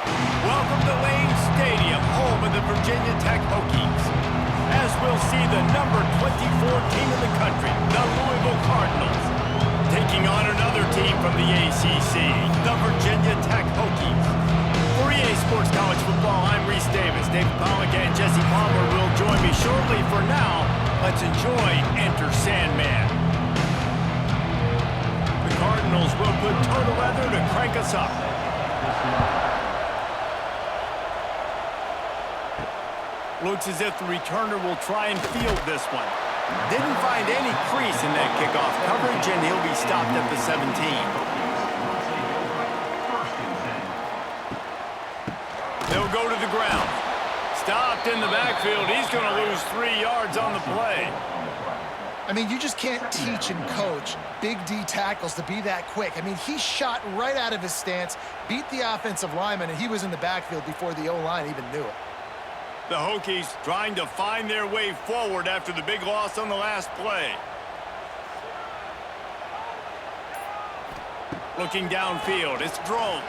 Welcome to Lane Stadium, home of the Virginia Tech Hokies. As we'll see the number 24 team in the country, the Louisville Cardinals, taking on another team from the ACC, the Virginia Tech Hokies. For EA Sports College Football, I'm Reese Davis. David Pollock and Jesse Palmer will join me shortly. For now, let's enjoy Enter Sandman. The Cardinals will put total weather to crank us up. Looks as if the returner will try and field this one. Didn't find any crease in that kickoff coverage, and he'll be stopped at the 17. They'll go to the ground. Stopped in the backfield. He's going to lose 3 yards on the play. I mean, you just can't teach and coach Big D tackles to be that quick. I mean, he shot right out of his stance, beat the offensive lineman, and he was in the backfield before the O-line even knew it. The Hokies trying to find their way forward after the big loss on the last play. Looking downfield, it's Drones.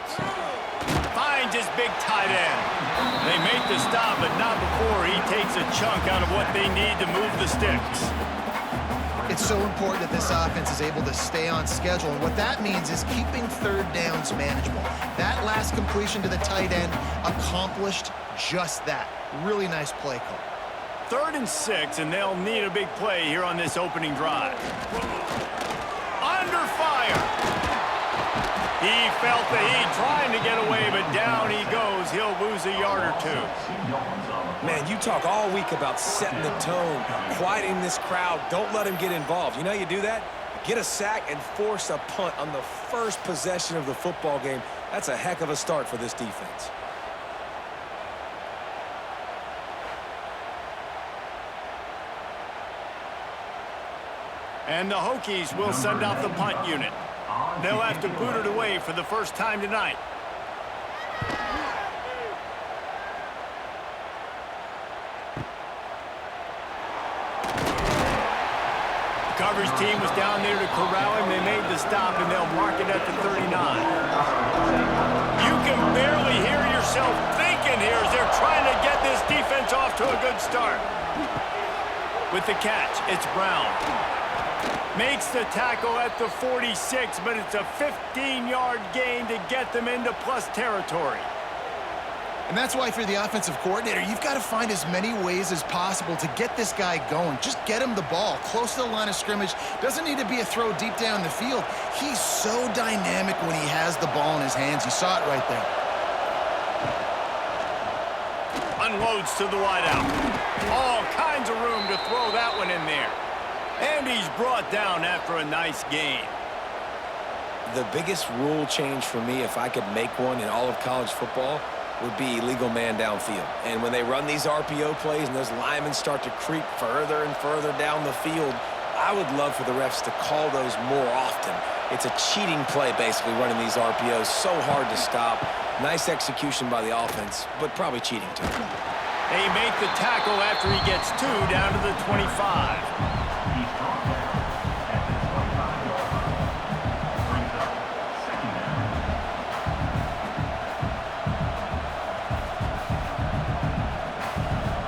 Finds his big tight end. They make the stop, but not before he takes a chunk out of what they need to move the sticks. It's so important that this offense is able to stay on schedule, and what that means is keeping third downs manageable. That last completion to the tight end accomplished just that. Really nice play call. 3rd and 6, and they'll need a big play here on this opening drive. Under fire. He felt the heat trying to get away, but down he goes. He'll lose a yard or 2. Man, you talk all week about setting the tone, quieting this crowd. Don't let him get involved. You know how you do that? Get a sack and force a punt on the first possession of the football game. That's a heck of a start for this defense. And the Hokies will send out the punt unit. They'll have to boot it away for the first time tonight. The coverage team was down there to corral him. They made the stop, and they'll mark it at the 39. You can barely hear yourself thinking here as they're trying to get this defense off to a good start. With the catch, it's Brown. Makes the tackle at the 46, but it's a 15-yard gain to get them into plus territory. And that's why, if you're the offensive coordinator, you've got to find as many ways as possible to get this guy going. Just get him the ball close to the line of scrimmage. Doesn't need to be a throw deep down the field. He's so dynamic when he has the ball in his hands. You saw it right there. Unloads to the wideout. All kinds of room to throw that one in there. And he's brought down after a nice gain. The biggest rule change for me, if I could make one in all of college football, would be illegal man downfield. And when they run these RPO plays and those linemen start to creep further and further down the field, I would love for the refs to call those more often. It's a cheating play, basically, running these RPOs. So hard to stop. Nice execution by the offense, but probably cheating too. They make the tackle after he gets 2 down to the 25.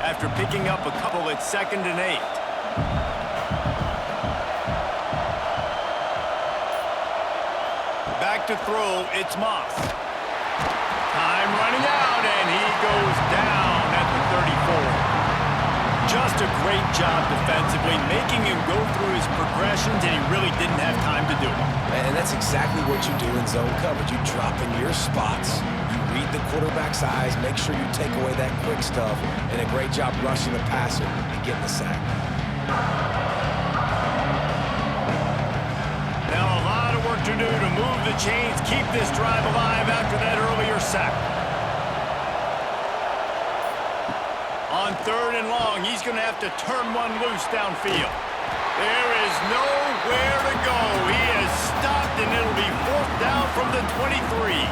After picking up a couple, it's 2nd and 8. Back to throw, it's Moss. Time running out, and he goes down at the 34. Just a great job defensively, making him go through his progressions, and he really didn't have time to do it. And that's exactly what you do in zone coverage. You drop in your spots. Read the quarterback's eyes, make sure you take away that quick stuff, and a great job rushing the passer and getting the sack. Now a lot of work to do to move the chains, keep this drive alive after that earlier sack. On 3rd and long, he's going to have to turn one loose downfield. There is nowhere to go. He is stopped, and it'll be 4th down from the 23.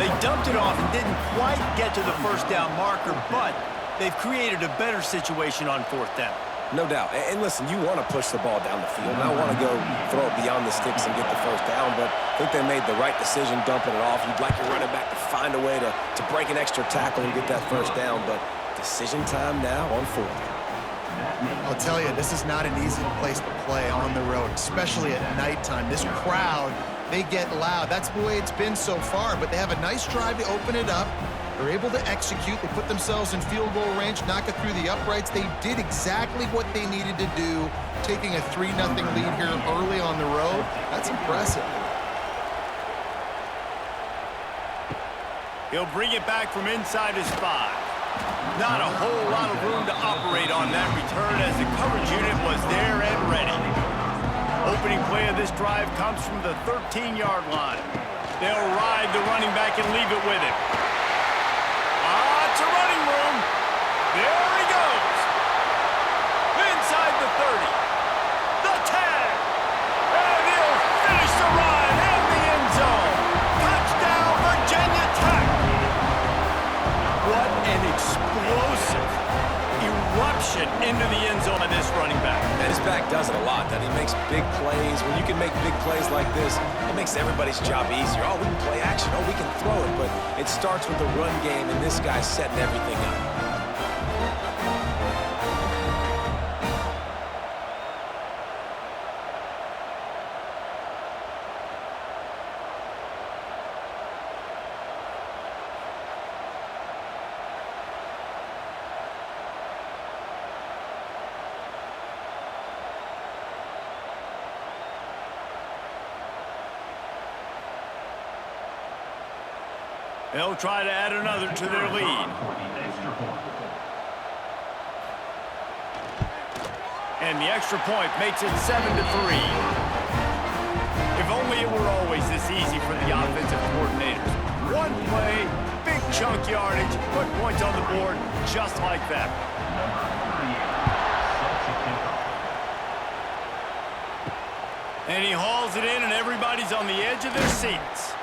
They dumped it off and didn't quite get to the 1st down marker, but they've created a better situation on 4th down. No doubt. And listen, you want to push the ball down the field. And I want to go throw it beyond the sticks and get the first down, but I think they made the right decision dumping it off. You'd like your running back to find a way to break an extra tackle and get that first down, but decision time now on 4th. I'll tell you, this is not an easy place to play on the road, especially at nighttime. This crowd, they get loud. That's the way it's been so far, but they have a nice drive to open it up. They're able to execute. They put themselves in field goal range, knock it through the uprights. They did exactly what they needed to do, taking a 3-0 lead here early on the road. That's impressive. He'll bring it back from inside his 5. Not a whole lot of room to operate on that return as the coverage unit was there and ready. Opening play of this drive comes from the 13-yard line. They'll ride the running back and leave it with him. Lots of running room. There he goes. Inside the 30. The tag. And he'll finish the run in the end zone. Touchdown, Virginia Tech. What an explosive eruption into the end zone of this running back. And his back does it a lot. That he makes big plays. When you can make big plays like this, it makes everybody's job easier. Oh, we can play action. Oh, we can throw it. But it starts with the run game, and this guy's setting everything up. They'll try to add another to their lead. And the extra point makes it 7-3. If only it were always this easy for the offensive coordinators. One play, big chunk yardage, put points on the board just like that. And he hauls it in, and everybody's on the edge of their seats.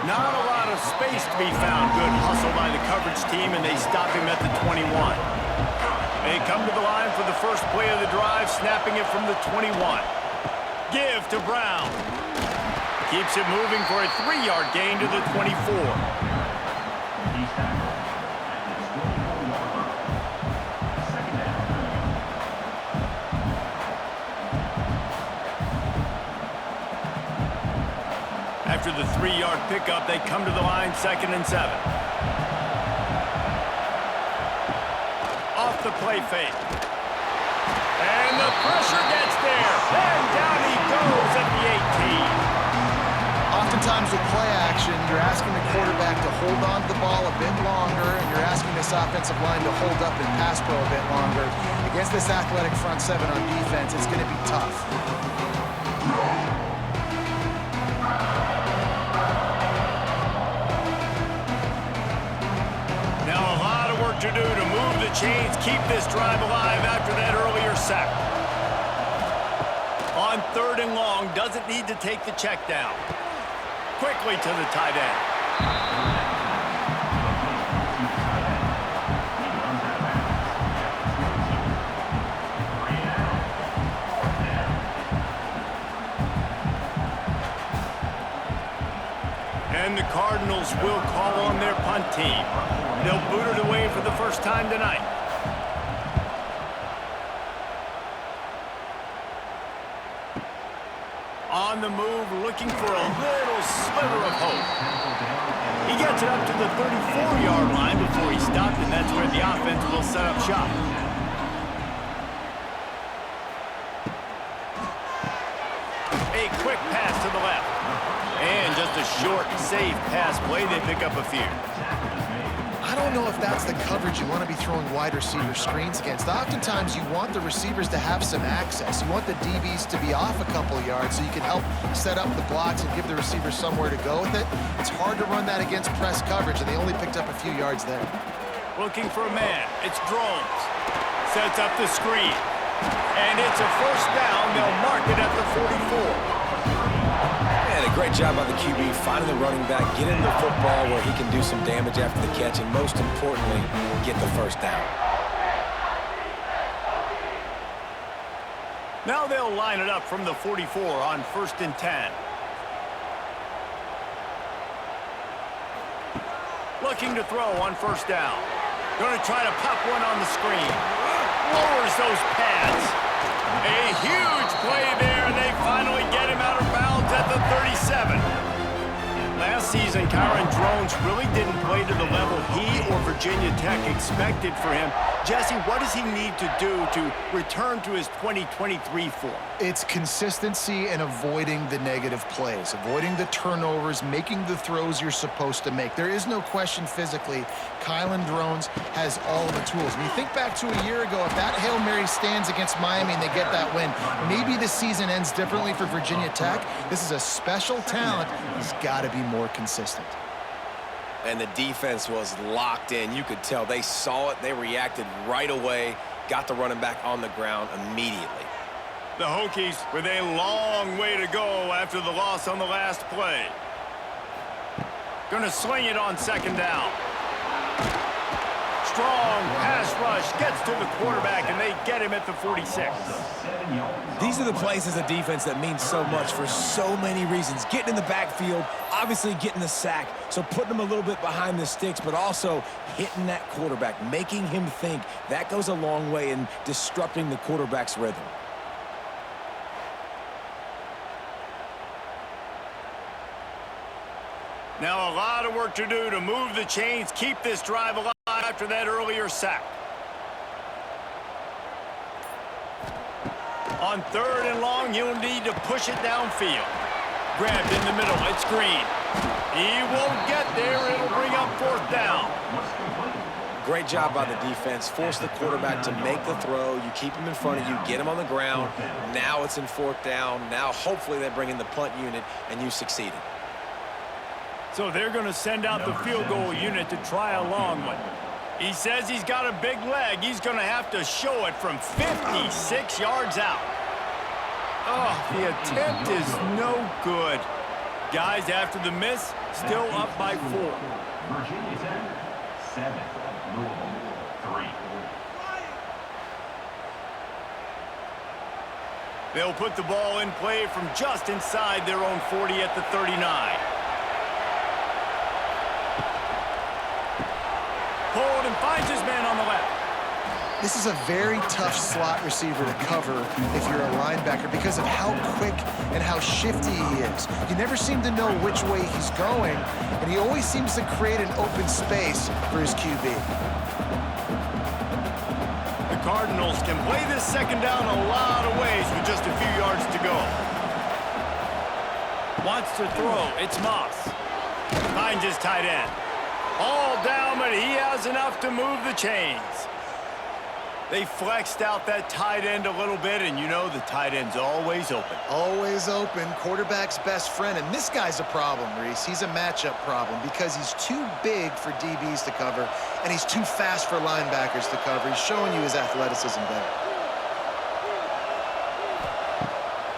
Not a lot of space to be found. Good hustle by the coverage team, and they stop him at the 21. They come to the line for the first play of the drive, snapping it from the 21. Give to Brown. Keeps it moving for a 3-yard gain to the 24. After the 3-yard pickup, they come to the line 2nd and 7. Off the play fake. And the pressure gets there. And down he goes at the 18. Oftentimes with play action, you're asking the quarterback to hold on to the ball a bit longer, and you're asking this offensive line to hold up in pass pro a bit longer. Against this athletic front 7 on defense, it's going to be tough. To do to move the chains, keep this drive alive after that earlier sack. On 3rd and long, doesn't need to take the check down. Quickly to the tight end. And the Cardinals will call on their punt team. They'll boot it away for the first time tonight. On the move, looking for a little sliver of hope. He gets it up to the 34-yard line before he stopped, and that's where the offense will set up shop. A quick pass to the left. And just a short, safe pass play. They pick up a few. I don't know if that's the coverage you want to be throwing wide receiver screens against. Oftentimes, you want the receivers to have some access. You want the DBs to be off a couple yards so you can help set up the blocks and give the receivers somewhere to go with it. It's hard to run that against press coverage, and they only picked up a few yards there. Looking for a man. It's Drones. Sets up the screen. And it's a first down. They'll mark it at the 44. And a great job by the QB finding the running back, getting the football where he can do some damage after the catch, and most importantly, get the first down. Now they'll line it up from the 44 on 1st and 10. Looking to throw on 1st down. Going to try to pop one on the screen. Lowers those pads. A huge play there. They finally get him out of bounds at the 37. Last season, Kyron Drones really didn't play to the level he or Virginia Tech expected for him. Jesse, what does he need to do to return to his 2023 form? It's consistency and avoiding the negative plays, avoiding the turnovers, making the throws you're supposed to make. There is no question physically, Kyron Drones has all the tools. When you think back to a year ago, if that Hail Mary stands against Miami and they get that win, maybe the season ends differently for Virginia Tech. This is a special talent. He's got to be more consistent. And the defense was locked in. You could tell they saw it. They reacted right away, got the running back on the ground immediately. The Hokies with a long way to go after the loss on the last play. Gonna sling it on 2nd down. Strong pass rush gets to the quarterback, and they get him at the 46. These are the plays as a defense that mean so much for so many reasons. Getting in the backfield, obviously getting the sack, so putting them a little bit behind the sticks, but also hitting that quarterback, making him think. That goes a long way in disrupting the quarterback's rhythm. Now a lot of work to do to move the chains, keep this drive alive after that earlier sack. On 3rd and long, he'll need to push it downfield. Grabbed in the middle, it's Green. He won't get there, it'll bring up 4th down. Great job by the defense. Force the quarterback to make the throw. You keep him in front of you, get him on the ground. Now it's in 4th down. Now hopefully they bring in the punt unit and you succeeded. So they're going to send out the field goal unit to try a long one. He says he's got a big leg. He's going to have to show it from 56 yards out. Oh, the attempt is no good. Guys, after the miss, still up by 4. Virginia Tech, 7. Louisville, 3. They'll put the ball in play from just inside their own 40 at the 39. Pulled and finds his man on the left. This is a very tough slot receiver to cover if you're a linebacker because of how quick and how shifty he is. You never seem to know which way he's going, and he always seems to create an open space for his QB. The Cardinals can play this 2nd down a lot of ways with just a few yards to go. Wants to throw, it's Moss. Finds his tight end. All down, but he has enough to move the chains. They flexed out that tight end a little bit, and you know the tight end's always open. Always open, quarterback's best friend, and this guy's a problem, Reese. He's a matchup problem because he's too big for DBs to cover, and he's too fast for linebackers to cover. He's showing you his athleticism there.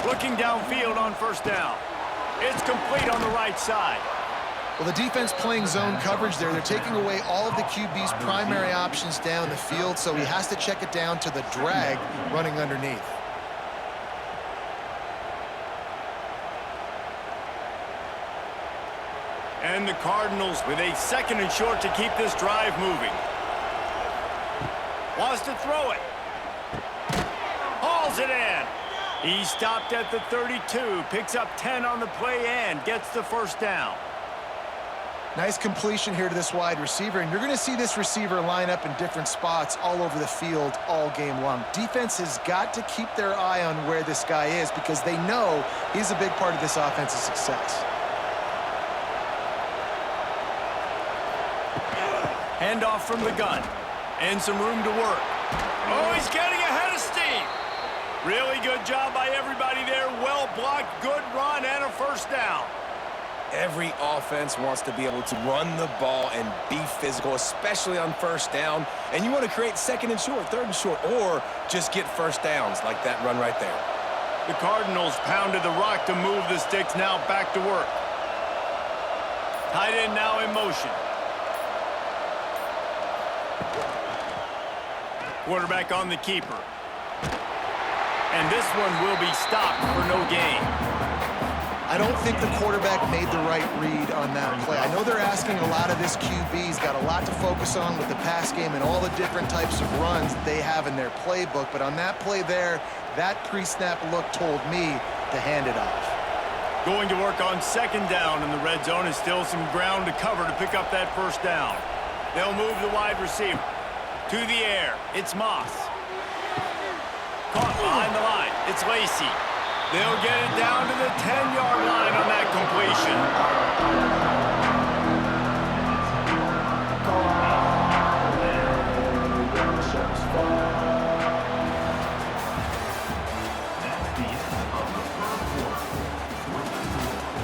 Looking downfield on 1st down. It's complete on the right side. Well, the defense playing zone coverage there. They're taking away all of the QB's primary options down the field, so he has to check it down to the drag running underneath. And the Cardinals with a 2nd and short to keep this drive moving. Wants to throw it. Hauls it in. He stopped at the 32, picks up 10 on the play and gets the 1st down. Nice completion here to this wide receiver, and you're going to see this receiver line up in different spots all over the field all game long. Defense has got to keep their eye on where this guy is because they know he's a big part of this offensive success. Handoff from the gun, and some room to work. Oh, he's getting ahead of steam. Really good job by everybody there. Well blocked, good run, and a 1st down. Every offense wants to be able to run the ball and be physical, especially on 1st down. And you want to create 2nd and short, 3rd and short, or just get 1st downs like that run right there. The Cardinals pounded the rock to move the sticks, now back to work. Tight end now in motion. Quarterback on the keeper. And this one will be stopped for no gain. I don't think the quarterback made the right read on that play. I know they're asking a lot of this QB. He's got a lot to focus on with the pass game and all the different types of runs that they have in their playbook. But on that play there, that pre-snap look told me to hand it off. Going to work on second down in the red zone, and still some ground to cover to pick up that first down. They'll move the wide receiver to the air. It's Moss. Caught behind the line. It's Lacey. They'll get it down to the 10-yard line on that completion.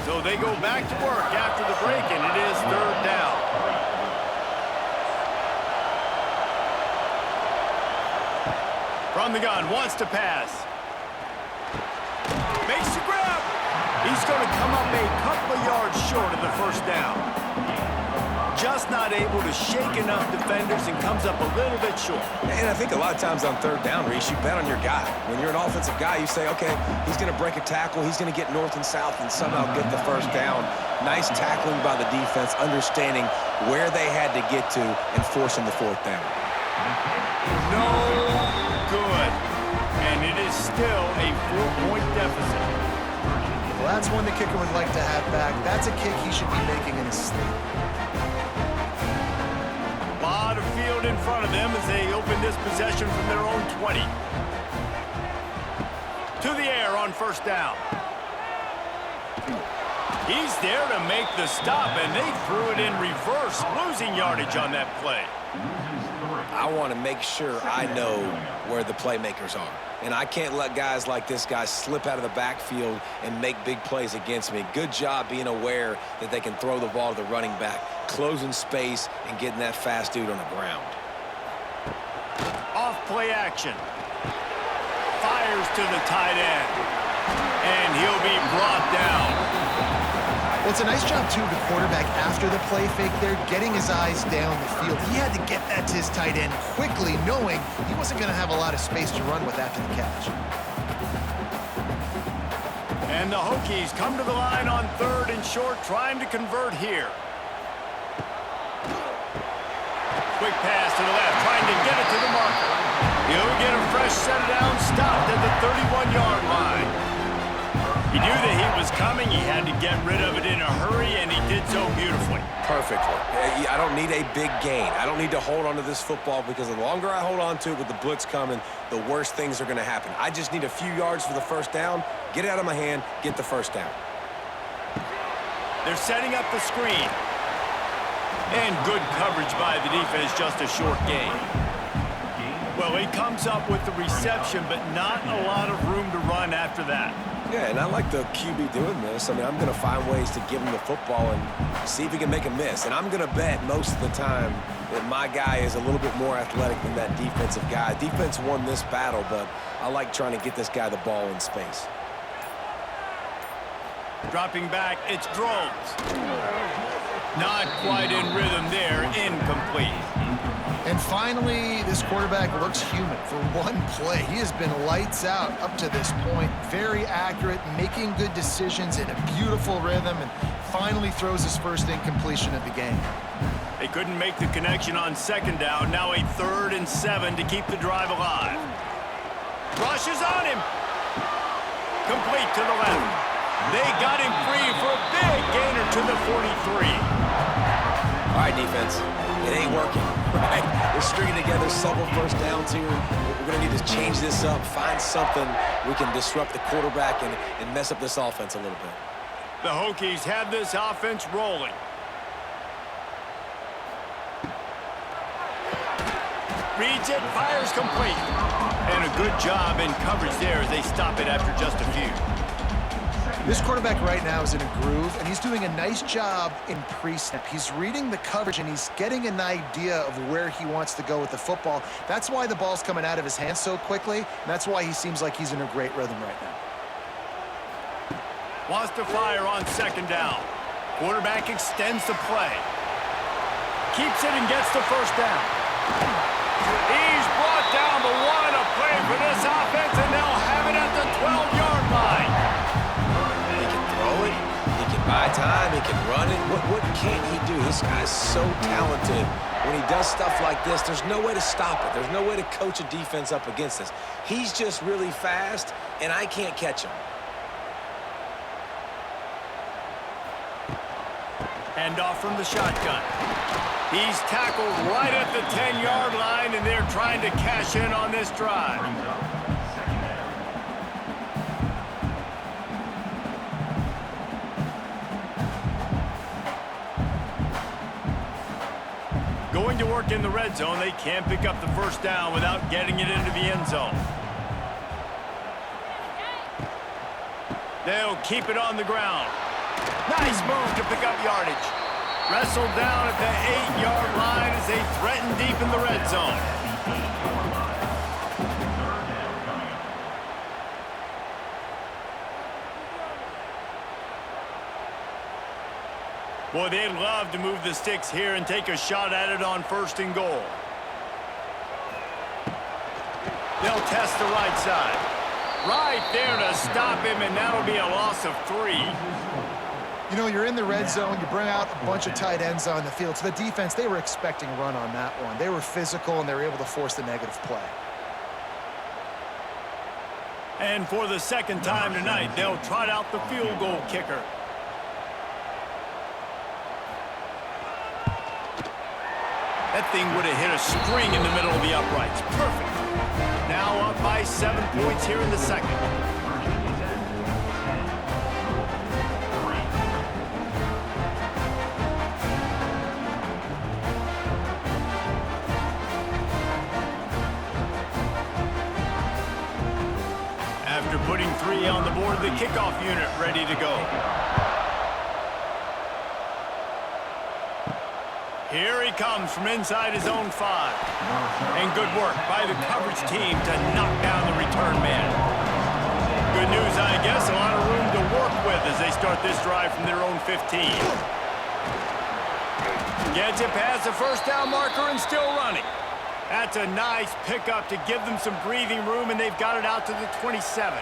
So they go back to work after the break, and it is third down. From the gun, wants to pass. Makes the grab. He's going to come up a couple of yards short of the first down. Just not able to shake enough defenders and comes up a little bit short. And I think a lot of times on third down, Reese, you bet on your guy. When you're an offensive guy, you say, okay, he's going to break a tackle, he's going to get north and south and somehow get the first down. Nice tackling by the defense, understanding where they had to get to and forcing the fourth down. No good. And it is still a 4-point deficit. Well, that's one the kicker would like to have back. That's a kick he should be making in his sleep. A lot of field in front of them as they open this possession from their own 20. To the air on first down. He's there to make the stop, and they threw it in reverse, losing yardage on that play. I want to make sure I know where the playmakers are. And I can't let guys like this guy slip out of the backfield and make big plays against me. Good job being aware that they can throw the ball to the running back, closing space, and getting that fast dude on the ground. Off play action. Fires to the tight end. And he'll be brought down. Well, it's a nice job, too, the quarterback after the play fake there, getting his eyes down the field. He had to get that to his tight end quickly, knowing he wasn't going to have a lot of space to run with after the catch. And the Hokies come to the line on third and short, trying to convert here. Quick pass to the left, trying to get it to the marker. He'll get a fresh set down, stopped at the 31-yard line. He knew that he was coming. He had to get rid of it in a hurry, and he did so beautifully. Perfectly. I don't need a big gain. I don't need to hold on to this football because the longer I hold on to it with the blitz coming, the worse things are going to happen. I just need a few yards for the first down, get it out of my hand, get the first down. They're setting up the screen. And good coverage by the defense, just a short gain. Well, he comes up with the reception, but not a lot of room to run after that. Yeah, and I like the QB doing this. I mean, I'm going to find ways to give him the football and see if he can make a miss. And I'm going to bet most of the time that my guy is a little bit more athletic than that defensive guy. Defense won this battle, but I like trying to get this guy the ball in space. Dropping back, it's Drones. Not quite in rhythm there, incomplete. And finally, this quarterback looks human for one play. He has been lights out up to this point. Very accurate, making good decisions in a beautiful rhythm, and finally throws his first incompletion of the game. They couldn't make the connection on second down. Now a 3rd and 7 to keep the drive alive. Rushes on him. Complete to the left. They got him free for a big gainer to the 43. All right, defense. It ain't working, right? We're stringing together several first downs here. We're going to need to change this up, find something we can disrupt the quarterback and mess up this offense a little bit. The Hokies have this offense rolling. Reads it, fires complete. And a good job in coverage there as they stop it after just a few. This quarterback right now is in a groove, and he's doing a nice job in pre-snap. He's reading the coverage, and he's getting an idea of where he wants to go with the football. That's why the ball's coming out of his hands so quickly, and that's why he seems like he's in a great rhythm right now. Wants to fire on second down. Quarterback extends the play. Keeps it and gets the first down. He's brought down, but what a play for this offense, and they'll have it at the 12-yard line. He can throw it. He can buy time. He can run it. What can't he do? This guy's so talented. When he does stuff like this, there's no way to stop it. There's no way to coach a defense up against this. He's just really fast, and I can't catch him. Hand off from the shotgun. He's tackled right at the 10-yard line, and they're trying to cash in on this drive. Going to work in the red zone, they can't pick up the first down without getting it into the end zone. They'll keep it on the ground. Nice move to pick up yardage. Wrestled down at the 8-yard line as they threaten deep in the red zone. Boy, they'd love to move the sticks here and take a shot at it on 1st and goal. They'll test the right side. Right there to stop him, and that'll be a loss of 3. You know, you're in the red zone, you bring out a bunch of tight ends on the field. So the defense, they were expecting a run on that one. They were physical, and they were able to force the negative play. And for the second time tonight, they'll trot out the field goal kicker. That thing would have hit a string in the middle of the uprights. Perfect. Now up by 7 points here in the second. After putting 3 on the board, the kickoff unit ready to go. Here he comes from inside his own 5. And good work by the coverage team to knock down the return man. Good news, I guess, a lot of room to work with as they start this drive from their own 15. Gets it past the first down marker and still running. That's a nice pickup to give them some breathing room, and they've got it out to the 27.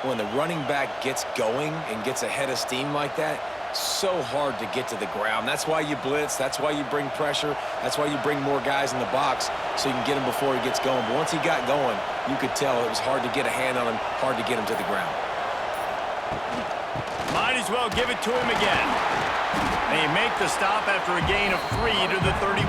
When the running back gets going and gets ahead of steam like that, so hard to get to the ground. That's why you blitz. That's why you bring pressure. That's why you bring more guys in the box so you can get him before he gets going. But once he got going, you could tell it was hard to get a hand on him, hard to get him to the ground. Might as well give it to him again. They make the stop after a gain of 3 to the 31.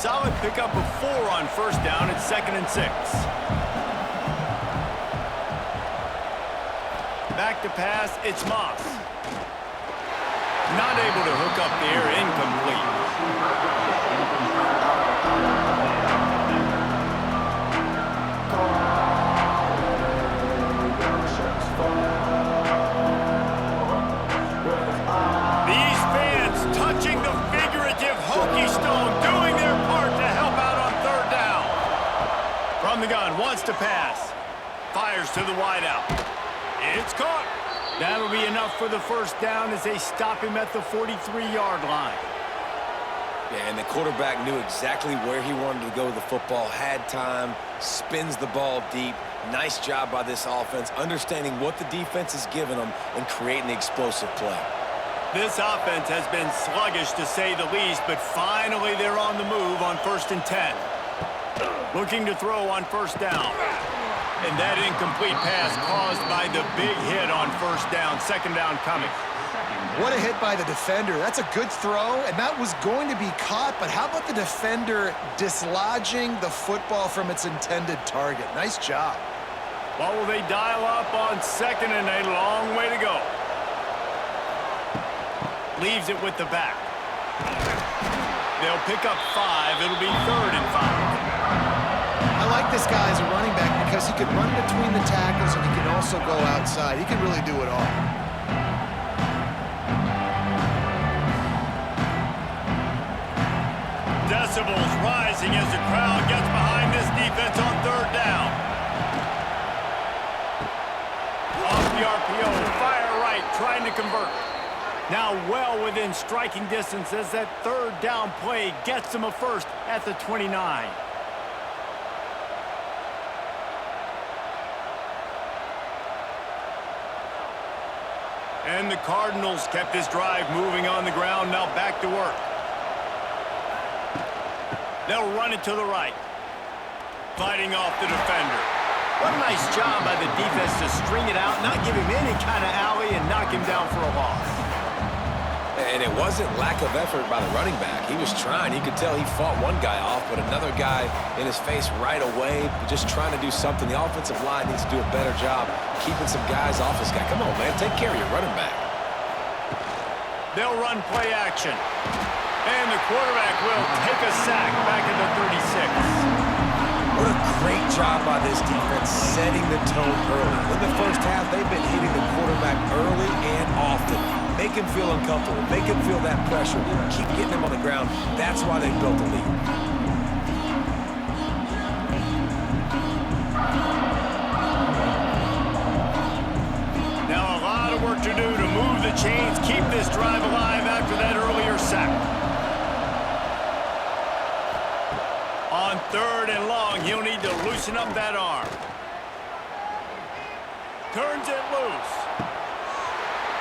Solid pickup of 4 on first down at 2nd and 6. Back to pass, it's Moss. Not able to hook up there, incomplete. These fans touching the figurative Hokie stone, doing their part to help out on 3rd down. From the gun, wants to pass. Fires to the wideout. It's caught. That'll be enough for the first down as they stop him at the 43-yard line. Yeah, and the quarterback knew exactly where he wanted to go with the football, had time, spins the ball deep. Nice job by this offense, understanding what the defense is giving them and creating the explosive play. This offense has been sluggish to say the least, but finally they're on the move on 1st and 10. Looking to throw on 1st down. And that incomplete pass caused by the big hit on 1st down, 2nd down coming. What a hit by the defender. That's a good throw, and that was going to be caught, but how about the defender dislodging the football from its intended target? Nice job. What will they dial up on 2nd and a long way to go? Leaves it with the back. They'll pick up 5. It'll be 3rd and 5. I like this guy as a running back because he can run between the tackles and he can also go outside. He can really do it all. Decibels rising as the crowd gets behind this defense on 3rd down. within striking distance as that third down play gets them a first at the 29. And the Cardinals kept this drive moving on the ground, now back to work. They'll run it to the right. Fighting off the defender. What a nice job by the defense to string it out, not give him any kind of alley, and knock him down for a loss. And it wasn't lack of effort by the running back. He was trying. You could tell he fought one guy off, but another guy in his face right away, just trying to do something. The offensive line needs to do a better job keeping some guys off this guy. Come on, man. Take care of your running back. They'll run play action. And the quarterback will take a sack back at the 36. What a great job by this defense setting the tone early. In the first half, they've been hitting the quarterback early and often. Make him feel uncomfortable. Make him feel that pressure. Keep getting him on the ground. That's why they built the lead. Now a lot of work to do to move the chains, keep this drive alive after that earlier sack. On 3rd and long, he'll need to loosen up that arm. Turns it loose.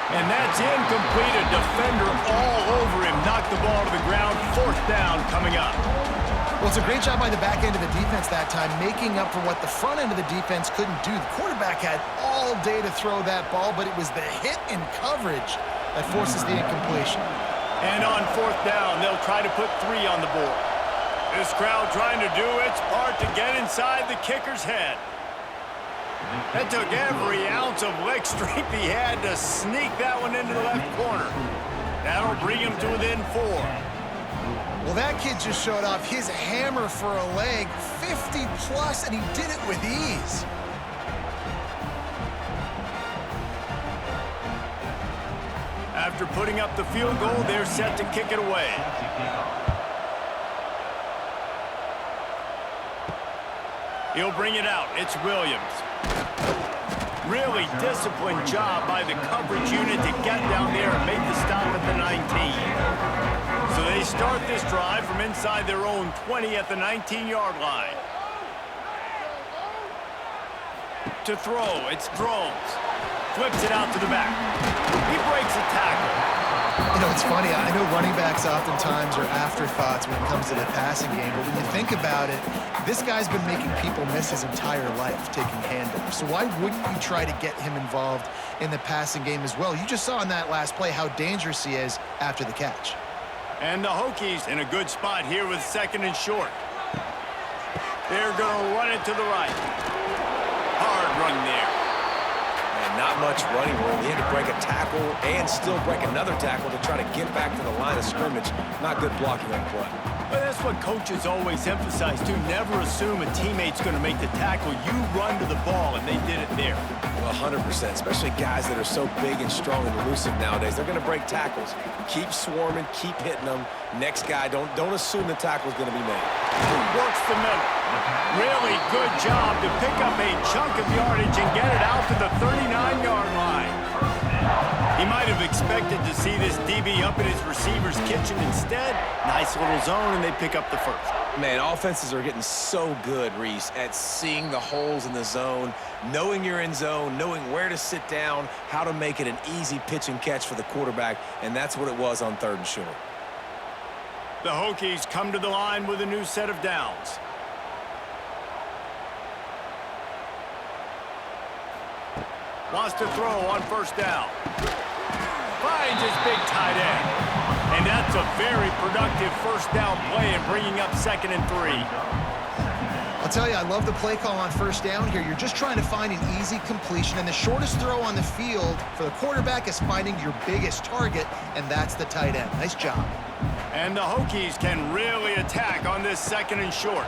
And that's incomplete. A defender all over him. Knocked the ball to the ground. 4th down coming up. Well, it's a great job by the back end of the defense that time, making up for what the front end of the defense couldn't do. The quarterback had all day to throw that ball, but it was the hit and coverage that forces the incompletion. And on 4th down, they'll try to put 3 on the board. This crowd trying to do its part to get inside the kicker's head. That took every ounce of leg strength he had to sneak that one into the left corner. That'll bring him to within 4. Well, that kid just showed off his hammer for a leg, 50-plus, and he did it with ease. After putting up the field goal, they're set to kick it away. He'll bring it out. It's Williams. Really disciplined job by the coverage unit to get down there and make the stop at the 19. So they start this drive from inside their own 20 at the 19-yard line. To throw, it's Drones. Flips it out to the back. He breaks a tackle. You know, it's funny. I know running backs oftentimes are afterthoughts when it comes to the passing game, but when you think about it, this guy's been making people miss his entire life taking handoffs. So why wouldn't you try to get him involved in the passing game as well? You just saw in that last play how dangerous he is after the catch. And the Hokies in a good spot here with 2nd and short. They're going to run it to the right. Hard run there. Not much running room. He had to break a tackle and still break another tackle to try to get back to the line of scrimmage. Not good blocking on play. But that's what coaches always emphasize, too. Never assume a teammate's going to make the tackle. You run to the ball, and they did it there. Well, 100%, especially guys that are so big and strong and elusive nowadays. They're going to break tackles. Keep swarming, keep hitting them. Next guy, don't assume the tackle's going to be made. Works the middle. Really good job to pick up a chunk of yardage and get it out to the 39-yard line. He might have expected to see this DB up in his receiver's kitchen. Instead, nice little zone, and they pick up the first. Man, offenses are getting so good, Reese, at seeing the holes in the zone, knowing you're in zone, knowing where to sit down, how to make it an easy pitch and catch for the quarterback, and that's what it was on 3rd and short. The Hokies come to the line with a new set of downs. Wants to throw on 1st down. Finds his big tight end. And that's a very productive 1st down play and bringing up 2nd and 3. I'll tell you, I love the play call on 1st down here. You're just trying to find an easy completion, and the shortest throw on the field for the quarterback is finding your biggest target, and that's the tight end. Nice job. And the Hokies can really attack on this 2nd and short.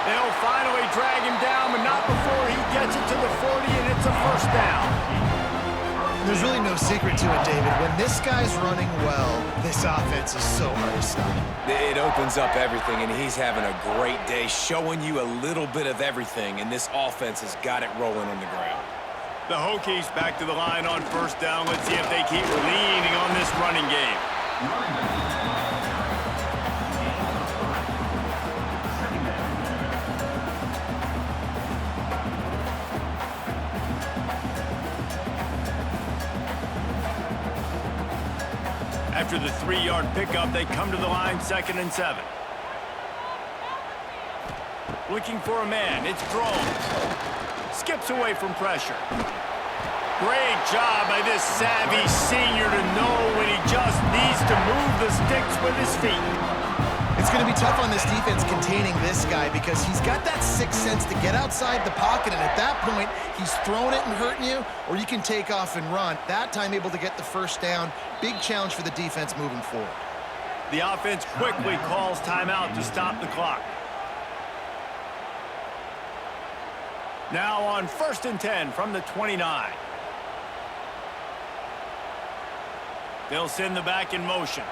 They'll finally drag him down, but not before he gets it to the 40, and it's a 1st down. There's really no secret to it, David. When this guy's running well, this offense is so hard to stop. It opens up everything, and he's having a great day, showing you a little bit of everything, and this offense has got it rolling on the ground. The Hokies back to the line on first down. Let's see if they keep leaning on this running game. After the 3-yard pickup, they come to the line 2nd and 7. Looking for a man. It's Drones. Skips away from pressure. Great job by this savvy senior to know when he just needs to move the sticks with his feet. It's going to be tough on this defense containing this guy because he's got that sixth sense to get outside the pocket, and at that point, he's throwing it and hurting you, or you can take off and run. That time able to get the first down. Big challenge for the defense moving forward. The offense quickly calls timeout to stop the clock. Now on 1st and 10 from the 29. They'll send the back in motion.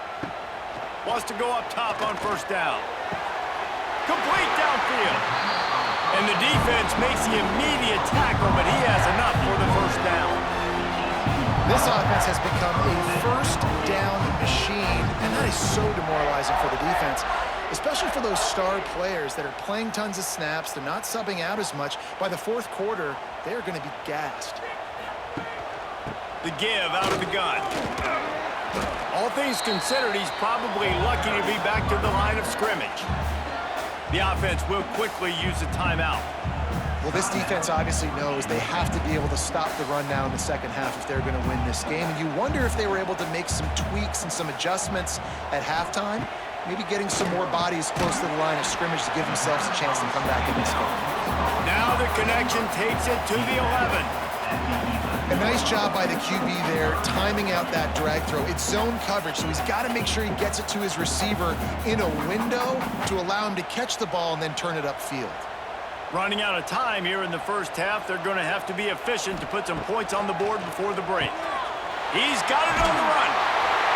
Wants to go up top on first down. Complete downfield. And the defense makes the immediate tackle, but he has enough for the first down. This offense has become a first down machine, and that is so demoralizing for the defense, especially for those star players that are playing tons of snaps. They're not subbing out as much. By the 4th quarter, they're going to be gassed. The give out of the gun. All things considered, he's probably lucky to be back to the line of scrimmage. The offense will quickly use a timeout. Well, this defense obviously knows they have to be able to stop the run now in the second half if they're going to win this game. And you wonder if they were able to make some tweaks and some adjustments at halftime, maybe getting some more bodies close to the line of scrimmage to give themselves a chance to come back in this game. Now the connection takes it to the 11. A nice job by the QB there, timing out that drag throw. It's zone coverage, so he's got to make sure he gets it to his receiver in a window to allow him to catch the ball and then turn it upfield. Running out of time here in the first half, they're going to have to be efficient to put some points on the board before the break. He's got it on the run.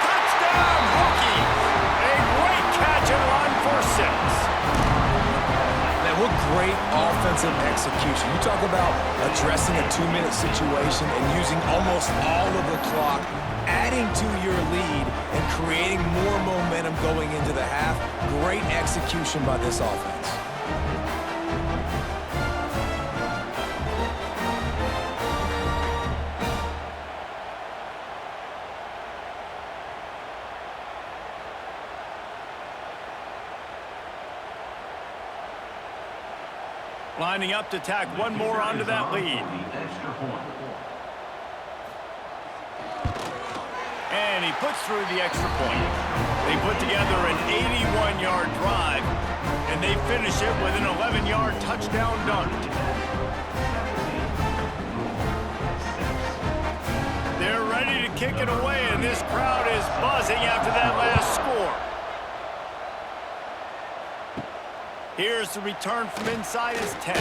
Touchdown, Hokies! A great catch and run for 6. Man, what great offensive execution. You talk about addressing a 2-minute situation and using almost all of the clock, adding to your lead and creating more momentum going into the half. Great execution by this offense. Lining up to tack one more onto that lead. And he puts through the extra point. They put together an 81-yard drive, and they finish it with an 11-yard touchdown dunk. They're ready to kick it away, and this crowd is buzzing after that last score. Here's the return from inside his 10.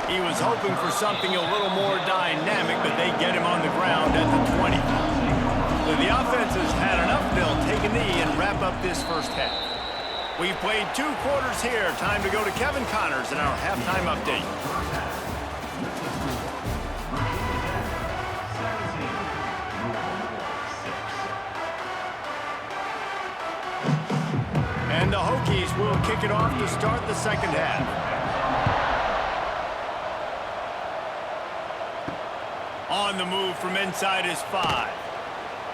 He was hoping for something a little more dynamic, but they get him on the ground at the 20. So the offense has had enough. They'll take a knee and wrap up this first half. We've played 2 quarters here. Time to go to Kevin Connors in our halftime update. And the Hokies will kick it off to start the second half. On the move from inside his 5.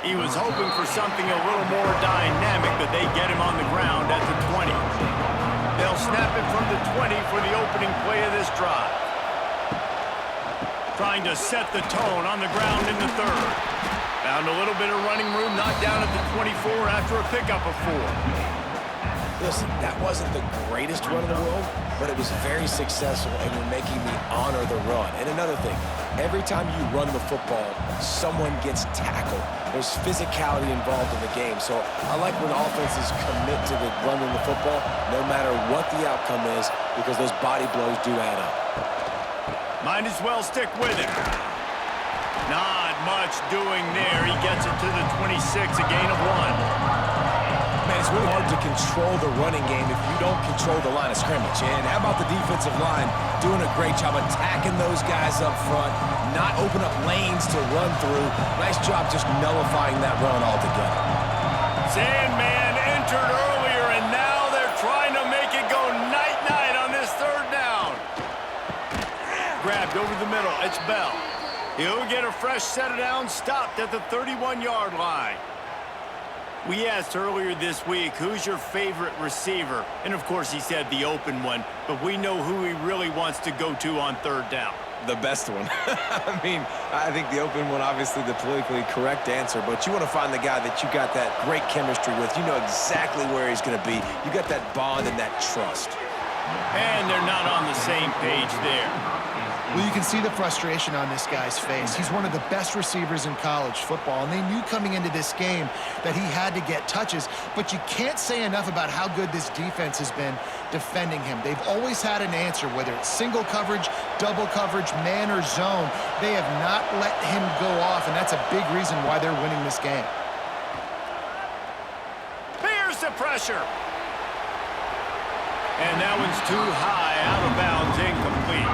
He was hoping for something a little more dynamic, but they get him on the ground at the 20. They'll snap it from the 20 for the opening play of this drive. Trying to set the tone on the ground in the 3rd. Found a little bit of running room, knocked down at the 24 after a pickup of 4. Listen, that wasn't the greatest run in the world, but it was very successful, and you're making me honor the run. And another thing, every time you run the football, someone gets tackled. There's physicality involved in the game. So I like when offenses commit to the running the football, no matter what the outcome is, because those body blows do add up. Might as well stick with it. Not much doing there. He gets it to the 26, a gain of 1. Man, it's really hard to control the running game if you don't control control the line of scrimmage. And how about the defensive line doing a great job attacking those guys up front, not open up lanes to run through. Nice job just nullifying that run altogether. Sandman entered earlier, and now they're trying to make it go night-night on this third down. Grabbed over the middle. It's Bell. He'll get a fresh set of downs, stopped at the 31-yard line. We asked earlier this week, who's your favorite receiver? And, of course, he said the open one, but we know who he really wants to go to on third down. The best one. I mean, I think the open one, obviously the politically correct answer, but you want to find the guy that you got that great chemistry with. You know exactly where he's going to be. You got that bond and that trust. And they're not on the same page there. Well, you can see the frustration on this guy's face. He's one of the best receivers in college football, and they knew coming into this game that he had to get touches, but you can't say enough about how good this defense has been defending him. They've always had an answer, whether it's single coverage, double coverage, man or zone. They have not let him go off, and that's a big reason why they're winning this game. Here's the pressure. And that one's too high, out of bounds, incomplete.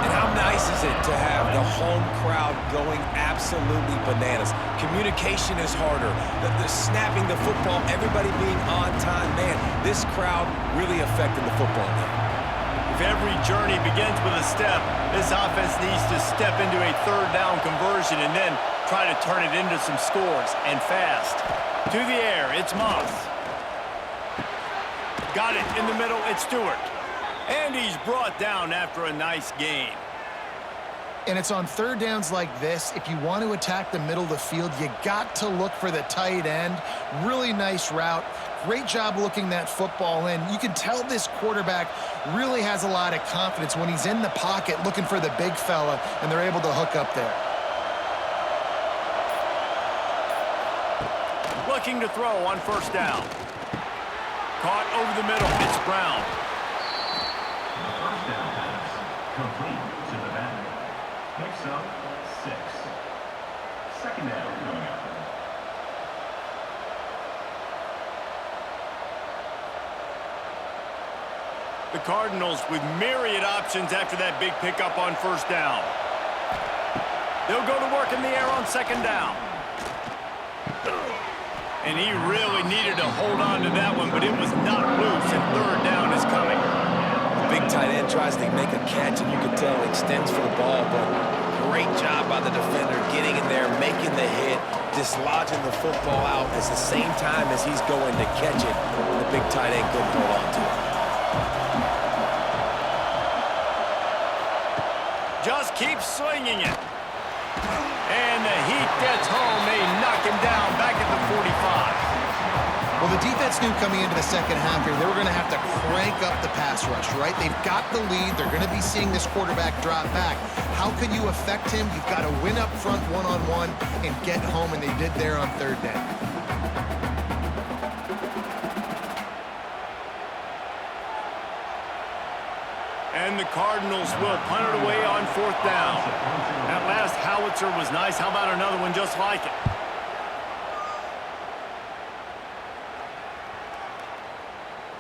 And how nice is it to have the home crowd going absolutely bananas? Communication is harder. The snapping the football, everybody being on time. Man, this crowd really affecting the football game. If every journey begins with a step, this offense needs to step into a third down conversion and then try to turn it into some scores, and fast. To the air, it's Moss. Got it in the middle, it's Stewart. And he's brought down after a nice gain. And it's on third downs like this, if you want to attack the middle of the field, you got to look for the tight end. Really nice route. Great job looking that football in. You can tell this quarterback really has a lot of confidence when he's in the pocket looking for the big fella, and they're able to hook up there. Looking to throw on first down. Caught over the middle, it's Brown. First down pass, complete to the back. Picks up 6. Second down coming up. The Cardinals with myriad options after that big pickup on first down. They'll go to work in the air on second down. And he really needed to hold on to that one, but it was not loose, and third down is coming. The big tight end tries to make a catch, and you can tell it extends for the ball, but great job by the defender getting in there, making the hit, dislodging the football out at the same time as he's going to catch it, and the big tight end couldn't hold on to it. Just keep swinging it. And the heat gets home. They knock him down back at the 45. Well, the defense knew coming into the second half here, they were going to have to crank up the pass rush, right? They've got the lead. They're going to be seeing this quarterback drop back. How can you affect him? You've got to win up front one-on-one and get home, and they did there on third down. And the Cardinals will punt it away on fourth down. That last howitzer was nice. How about another one just like it?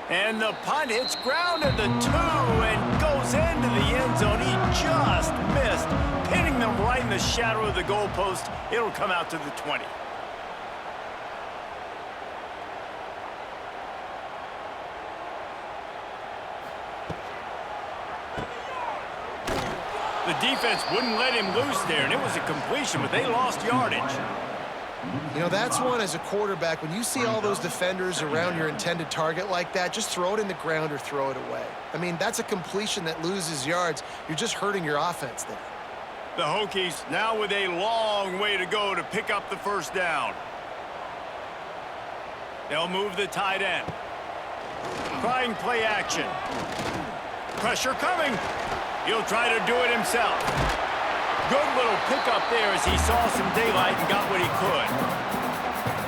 And the punt hits ground at the 2 and goes into the end zone. He just missed, hitting them right in the shadow of the goalpost. It'll come out to the 20. The defense wouldn't let him loose there, and it was a completion, but they lost yardage. You know, that's one as a quarterback. When you see all those defenders around your intended target like that, just throw it in the ground or throw it away. I mean, that's a completion that loses yards. You're just hurting your offense there. The Hokies now with a long way to go to pick up the first down. They'll move the tight end. Trying play action. Pressure coming. He'll try to do it himself. Good little pickup there as he saw some daylight and got what he could.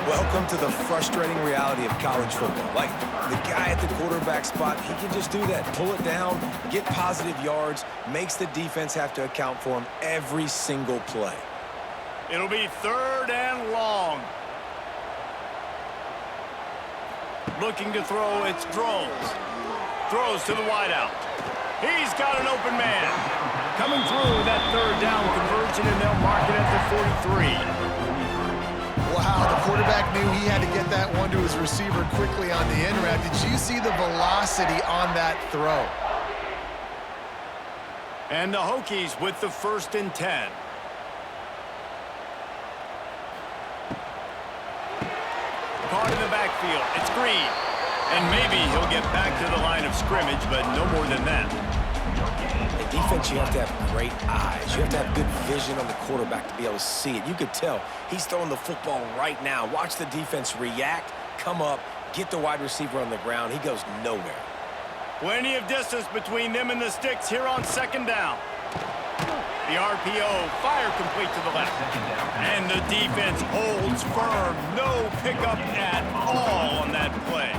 Welcome to the frustrating reality of college football. Like, the guy at the quarterback spot, he can just do that. Pull it down, get positive yards, makes the defense have to account for him every single play. It'll be third and long. Looking to throw, it's Drones. Throws to the wideout. He's got an open man. Coming through that third down conversion, and they'll mark it at the 43. Wow, the quarterback knew he had to get that one to his receiver quickly on the in route. Did you see the velocity on that throw? And the Hokies with the 1st and 10. Caught in the backfield. It's Green. And maybe he'll get back to the line of scrimmage, but no more than that. The defense, you have to have great eyes. You have to have good vision on the quarterback to be able to see it. You could tell he's throwing the football right now. Watch the defense react, come up, get the wide receiver on the ground. He goes nowhere. Plenty of distance between them and the sticks here on 2nd down. The RPO, fire complete to the left. And the defense holds firm. No pickup at all on that play.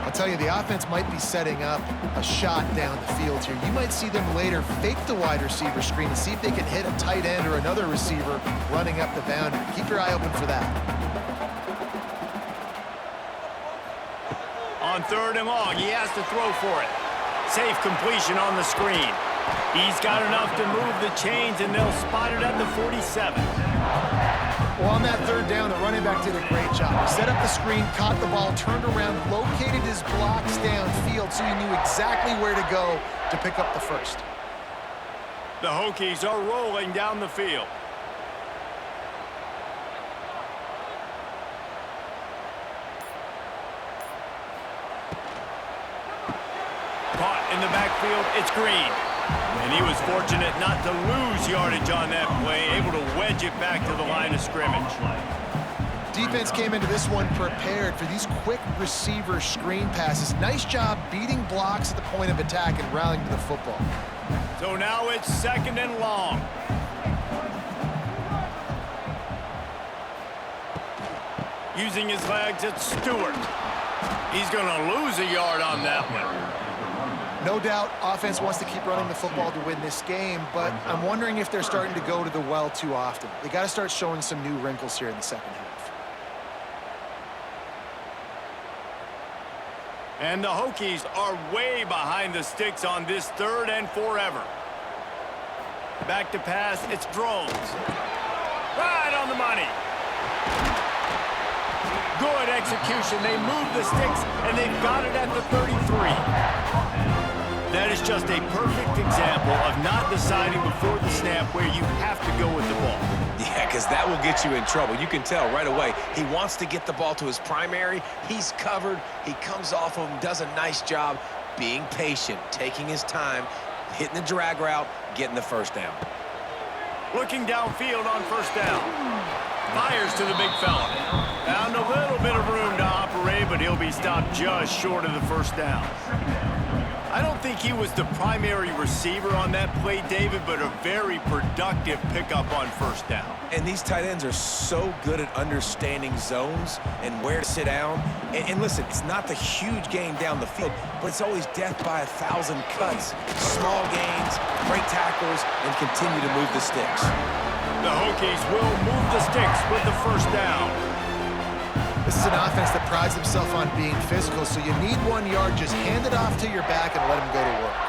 I'll tell you, the offense might be setting up a shot down the field here. You might see them later fake the wide receiver screen and see if they can hit a tight end or another receiver running up the boundary. Keep your eye open for that. On 3rd and long, he has to throw for it. Safe completion on the screen. He's got enough to move the chains, and they'll spot it at the 47. Well, on that 3rd down, the running back did a great job. He set up the screen, caught the ball, turned around, located his blocks downfield so he knew exactly where to go to pick up the 1st. The Hokies are rolling down the field. Caught in the backfield, it's Green. And he was fortunate not to lose yardage on that play, able to wedge it back to the line of scrimmage. Defense came into this one prepared for these quick receiver screen passes. Nice job beating blocks at the point of attack and rallying to the football. So now it's 2nd and long. Using his legs, it's Stewart. He's going to lose a yard on that one. No doubt, offense wants to keep running the football to win this game, but I'm wondering if they're starting to go to the well too often. They got to start showing some new wrinkles here in the 2nd half. And the Hokies are way behind the sticks on this 3rd and forever. Back to pass, it's Drones. Right on the money. Good execution. They move the sticks, and they've got it at the 33. That is just a perfect example of not deciding before the snap where you have to go with the ball. Yeah, because that will get you in trouble. You can tell right away he wants to get the ball to his primary. He's covered. He comes off of him, does a nice job being patient, taking his time, hitting the drag route, getting the 1st down. Looking downfield on 1st down. Fires to the big fella. Found a little bit of room to operate, but he'll be stopped just short of the 1st down. I don't think he was the primary receiver on that play, David, but a very productive pickup on 1st down. And these tight ends are so good at understanding zones and where to sit down. And listen, it's not the huge gain down the field, but it's always death by 1,000 cuts. Small gains, great tackles, and continue to move the sticks. The Hokies will move the sticks with the 1st down. This is an offense that prides himself on being physical, so you need 1 yard, just hand it off to your back and let him go to work.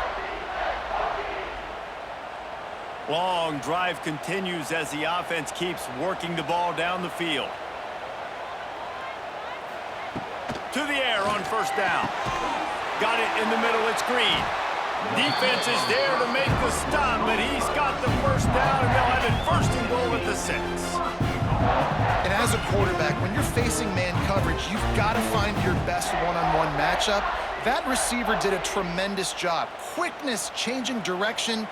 Long drive continues as the offense keeps working the ball down the field. To the air on 1st down. Got it in the middle, it's Green. Defense is there to make the stop, but he's got the 1st down, and they'll have it 1st and goal at the 6. And as a quarterback, when you're facing man coverage, you've got to find your best one-on-one matchup. That receiver did a tremendous job. Quickness, changing direction,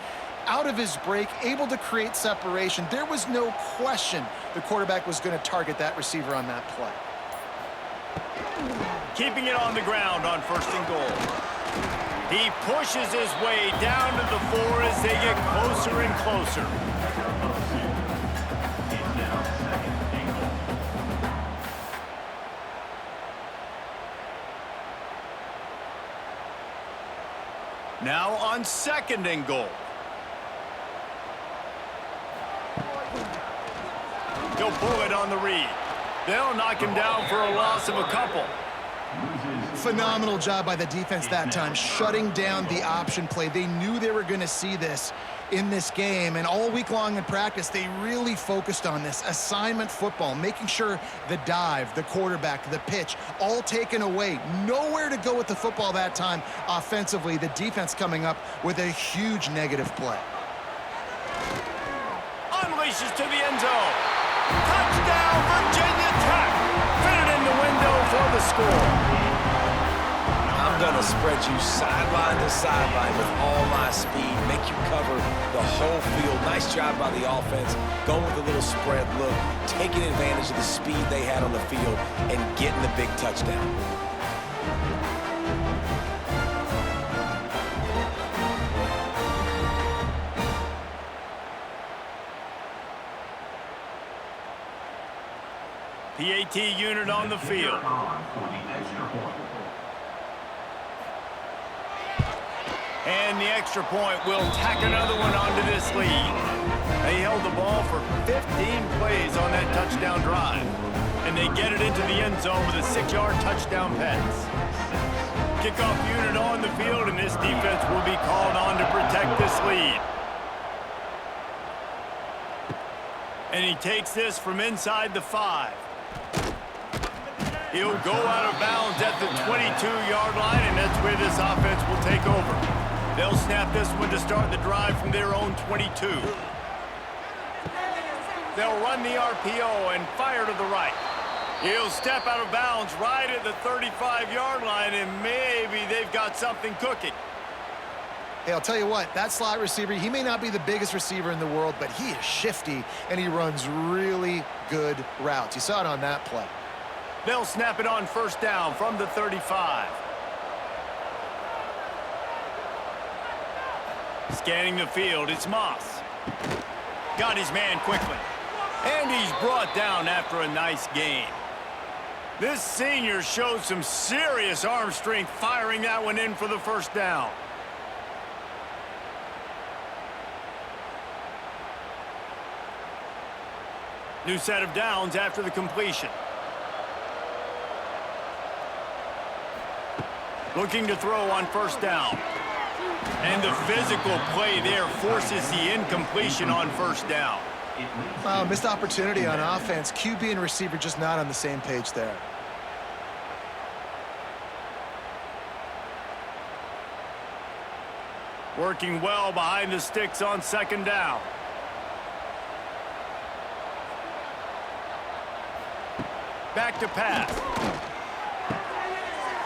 out of his break, able to create separation. There was no question the quarterback was going to target that receiver on that play. Keeping it on the ground on 1st and goal. He pushes his way down to the 4 as they get closer and closer. Now on 2nd and goal. He'll pull it on the read. They'll knock him down for a loss of a couple. Phenomenal job by the defense that time, shutting down the option play. They knew they were going to see this in this game, and all week long in practice, they really focused on this assignment football, making sure the dive, the quarterback, the pitch, all taken away. Nowhere to go with the football that time offensively. The defense coming up with a huge negative play. Unleashes to the end zone. Touchdown, Virginia Tech. Fitted in the window for the score. I'm going to spread you sideline to sideline with all my speed, make you cover the whole field. Nice job by the offense, going with a little spread look, taking advantage of the speed they had on the field, and getting the big touchdown. PAT unit on the field. And the extra point will tack another one onto this lead. They held the ball for 15 plays on that touchdown drive. And they get it into the end zone with a 6-yard touchdown pass. Kickoff unit on the field, and this defense will be called on to protect this lead. And he takes this from inside the 5. He'll go out of bounds at the 22-yard line, and that's where this offense will take over. They'll snap this one to start the drive from their own 22. They'll run the RPO and fire to the right. He'll step out of bounds right at the 35-yard line, and maybe they've got something cooking. Hey, I'll tell you what, that slot receiver, he may not be the biggest receiver in the world, but he is shifty, and he runs really good routes. You saw it on that play. They'll snap it on first down from the 35. Scanning the field, it's Moss. Got his man quickly. And he's brought down after a nice gain. This senior showed some serious arm strength firing that one in for the first down. New set of downs after the completion. Looking to throw on first down. And the physical play there forces the incompletion on first down. Missed opportunity on offense. QB and receiver just not on the same page there. Working well behind the sticks on second down. Back to pass.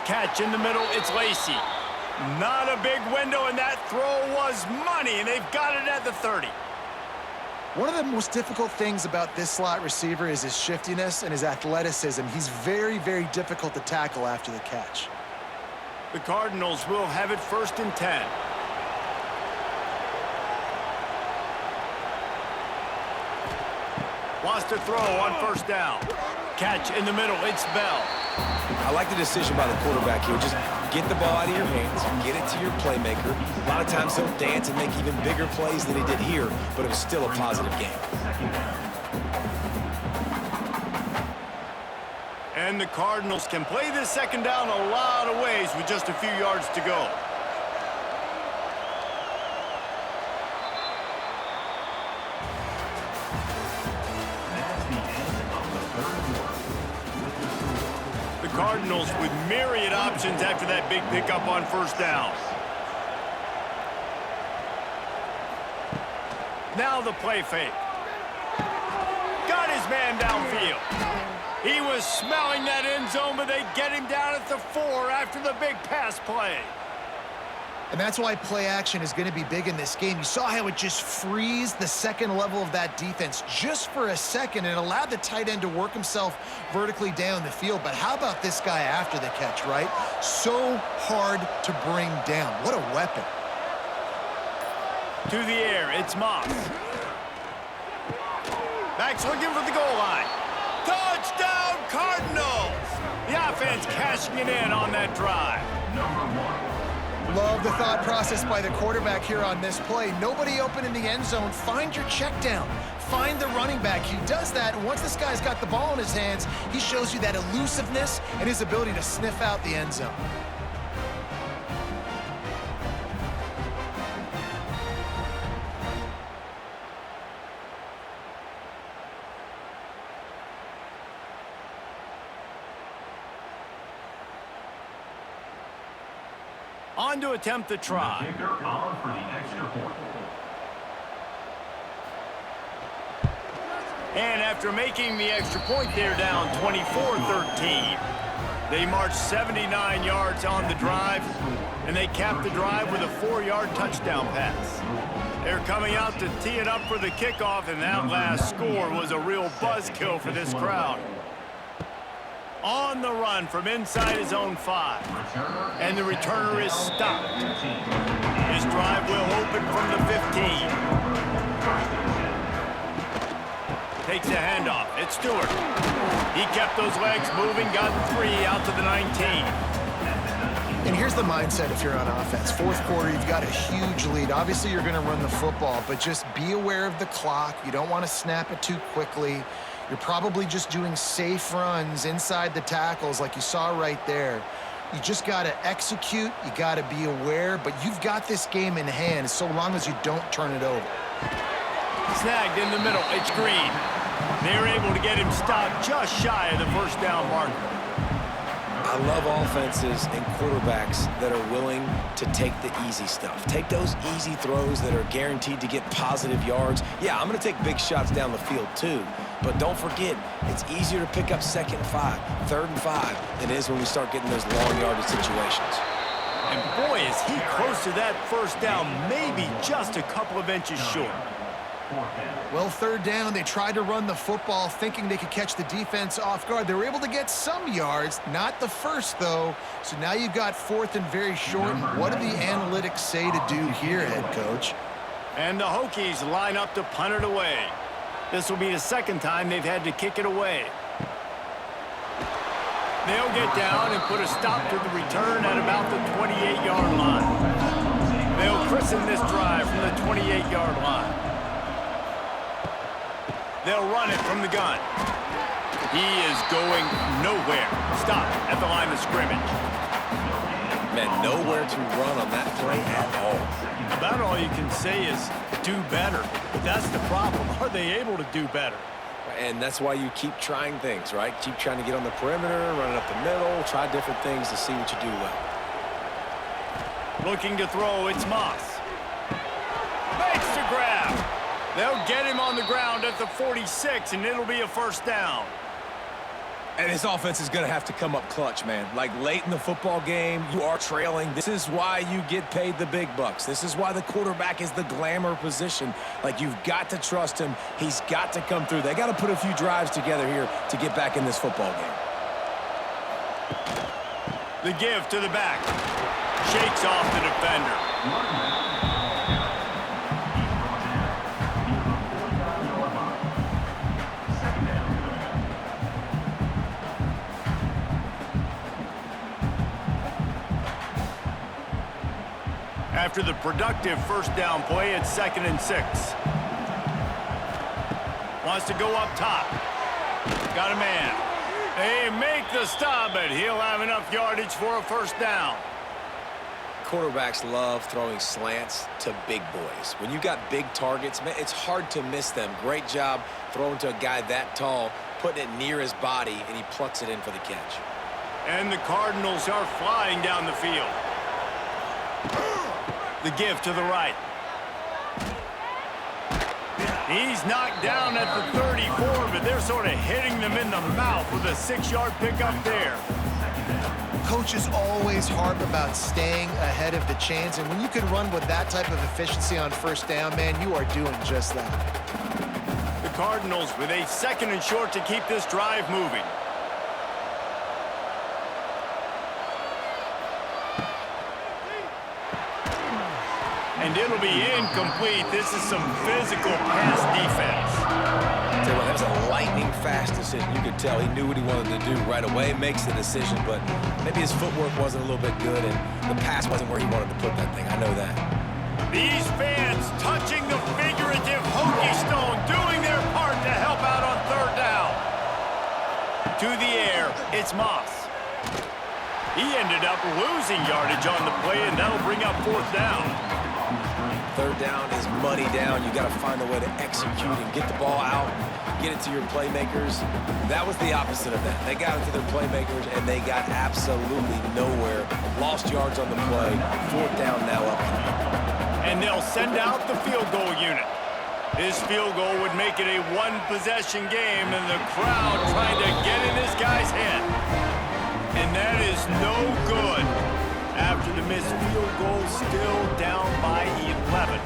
Catch in the middle, it's Lacey. Not a big window, and that throw was money, and they've got it at the 30. One of the most difficult things about this slot receiver is his shiftiness and his athleticism. He's very, very difficult to tackle after the catch. The Cardinals will have it 1st and 10. Wants to throw on first down. Catch in the middle, it's Bell. I like the decision by the quarterback here. Just get the ball out of your hands, get it to your playmaker. A lot of times he'll dance and make even bigger plays than he did here, but it was still a positive game. And the Cardinals can play this second down a lot of ways with just a few yards to go. Cardinals with myriad options after that big pickup on first down. Now the play fake. Got his man downfield. He was smelling that end zone, but they get him down at the 4 after the big pass play. And that's why play action is going to be big in this game. You saw how it just frees the second level of that defense just for a second and allowed the tight end to work himself vertically down the field. But how about this guy after the catch, right? So hard to bring down. What a weapon. To the air, it's Moss. Backs looking for the goal line. Touchdown, Cardinals! The offense cashing it in on that drive. Number 1. Love the thought process by the quarterback here on this play. Nobody open in the end zone. Find your check down. Find the running back. He does that, and once this guy's got the ball in his hands, he shows you that elusiveness and his ability to sniff out the end zone. On to attempt the try. The kicker on for the extra point. And after making the extra point, they're down 24-13. They marched 79 yards on the drive, and they capped the drive with a 4-yard touchdown pass. They're coming out to tee it up for the kickoff, and that last score was a real buzzkill for this crowd. On the run from inside his own 5. And the returner is stopped. This drive will open from the 15. Takes the handoff. It's Stewart. He kept those legs moving, got 3 out to the 19. And here's the mindset if you're on offense. Fourth quarter, you've got a huge lead. Obviously, you're going to run the football, but just be aware of the clock. You don't want to snap it too quickly. You're probably just doing safe runs inside the tackles like you saw right there. You just got to execute. You got to be aware, but you've got this game in hand so long as you don't turn it over. Snagged in the middle. It's Green. They're able to get him stopped just shy of the first down marker. I love offenses and quarterbacks that are willing to take the easy stuff. Take those easy throws that are guaranteed to get positive yards. Yeah, I'm going to take big shots down the field too. But don't forget, it's easier to pick up 2nd and 5, 3rd and 5 than it is when we start getting those long yardage situations. And boy, is he close to that first down, maybe just a couple of inches short. Well, 3rd down, they tried to run the football thinking they could catch the defense off guard. They were able to get some yards, not the first, though. So now you've got 4th and very short. And what do the analytics say to do here, head coach? And the Hokies line up to punt it away. This will be the second time they've had to kick it away. They'll get down and put a stop to the return at about the 28-yard line. They'll christen this drive from the 28-yard line. They'll run it from the gun. He is going nowhere. Stop at the line of scrimmage. Man, nowhere to run on that play at all. About all you can say is do better. But that's the problem. Are they able to do better? And that's why you keep trying things, right? Keep trying to get on the perimeter, run it up the middle, try different things to see what you do well. Looking to throw, it's Moss. Makes the grab. They'll get him on the ground at the 46, and it'll be a first down. And this offense is going to have to come up clutch, man. Like late in the football game, you are trailing. This is why you get paid the big bucks. This is why the quarterback is the glamour position. Like, you've got to trust him. He's got to come through. They got to put a few drives together here to get back in this football game. The give to the back. Shakes off the defender. After the productive first down play, it's 2nd and 6. Wants to go up top. Got a man. They make the stop, but he'll have enough yardage for a first down. Quarterbacks love throwing slants to big boys. When you got big targets, man, it's hard to miss them. Great job throwing to a guy that tall, putting it near his body, and he plucks it in for the catch. And the Cardinals are flying down the field. The give to the right. He's knocked down at the 34, but they're sort of hitting them in the mouth with a 6-yard pickup there. Coaches always harp about staying ahead of the chains, and when you can run with that type of efficiency on first down, man, you are doing just that. The Cardinals with a 2nd and short to keep this drive moving. And it'll be incomplete. This is some physical pass defense. tell you what, that was a lightning-fast decision. You could tell he knew what he wanted to do right away, makes the decision, but maybe his footwork wasn't a little bit good, and the pass wasn't where he wanted to put that thing. I know that. These fans touching the figurative Hokie stone, doing their part to help out on third down. To the air, it's Moss. He ended up losing yardage on the play, and that'll bring up fourth down. Third down is money down. You got to find a way to execute and get the ball out, get it to your playmakers. That was the opposite of that. They got it to their playmakers, and they got absolutely nowhere. Lost yards on the play. Fourth down now up. And they'll send out the field goal unit. This field goal would make it a one-possession game, and the crowd trying to get in this guy's head. And that is no good. After the missed field goal, still down by 11.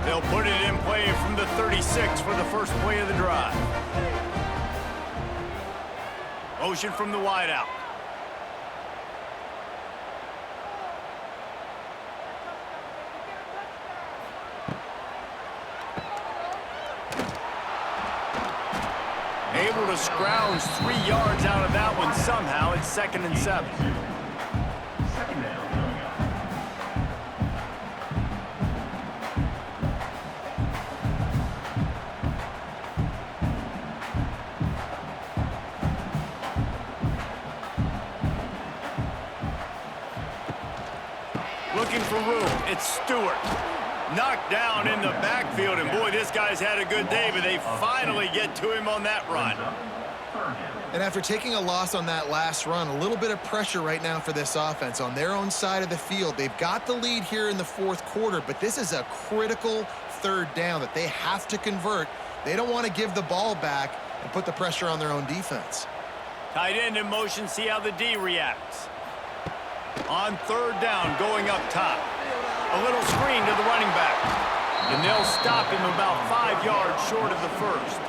They'll put it in play from the 36 for the first play of the drive. Motion from the wideout. Able to scrounge 3 yards out of that one somehow. It's 2nd and 7. Second down coming up. Looking for room. It's Stewart. Knocked down in the backfield, and boy, this guy's had a good day, but they finally get to him on that run. And after taking a loss on that last run, a little bit of pressure right now for this offense on their own side of the field. They've got the lead here in the fourth quarter, but this is a critical third down that they have to convert. They don't want to give the ball back and put the pressure on their own defense. Tight end in motion, see how the D reacts. On third down, going up top. A little screen to the running back. And they'll stop him about 5 yards short of the first.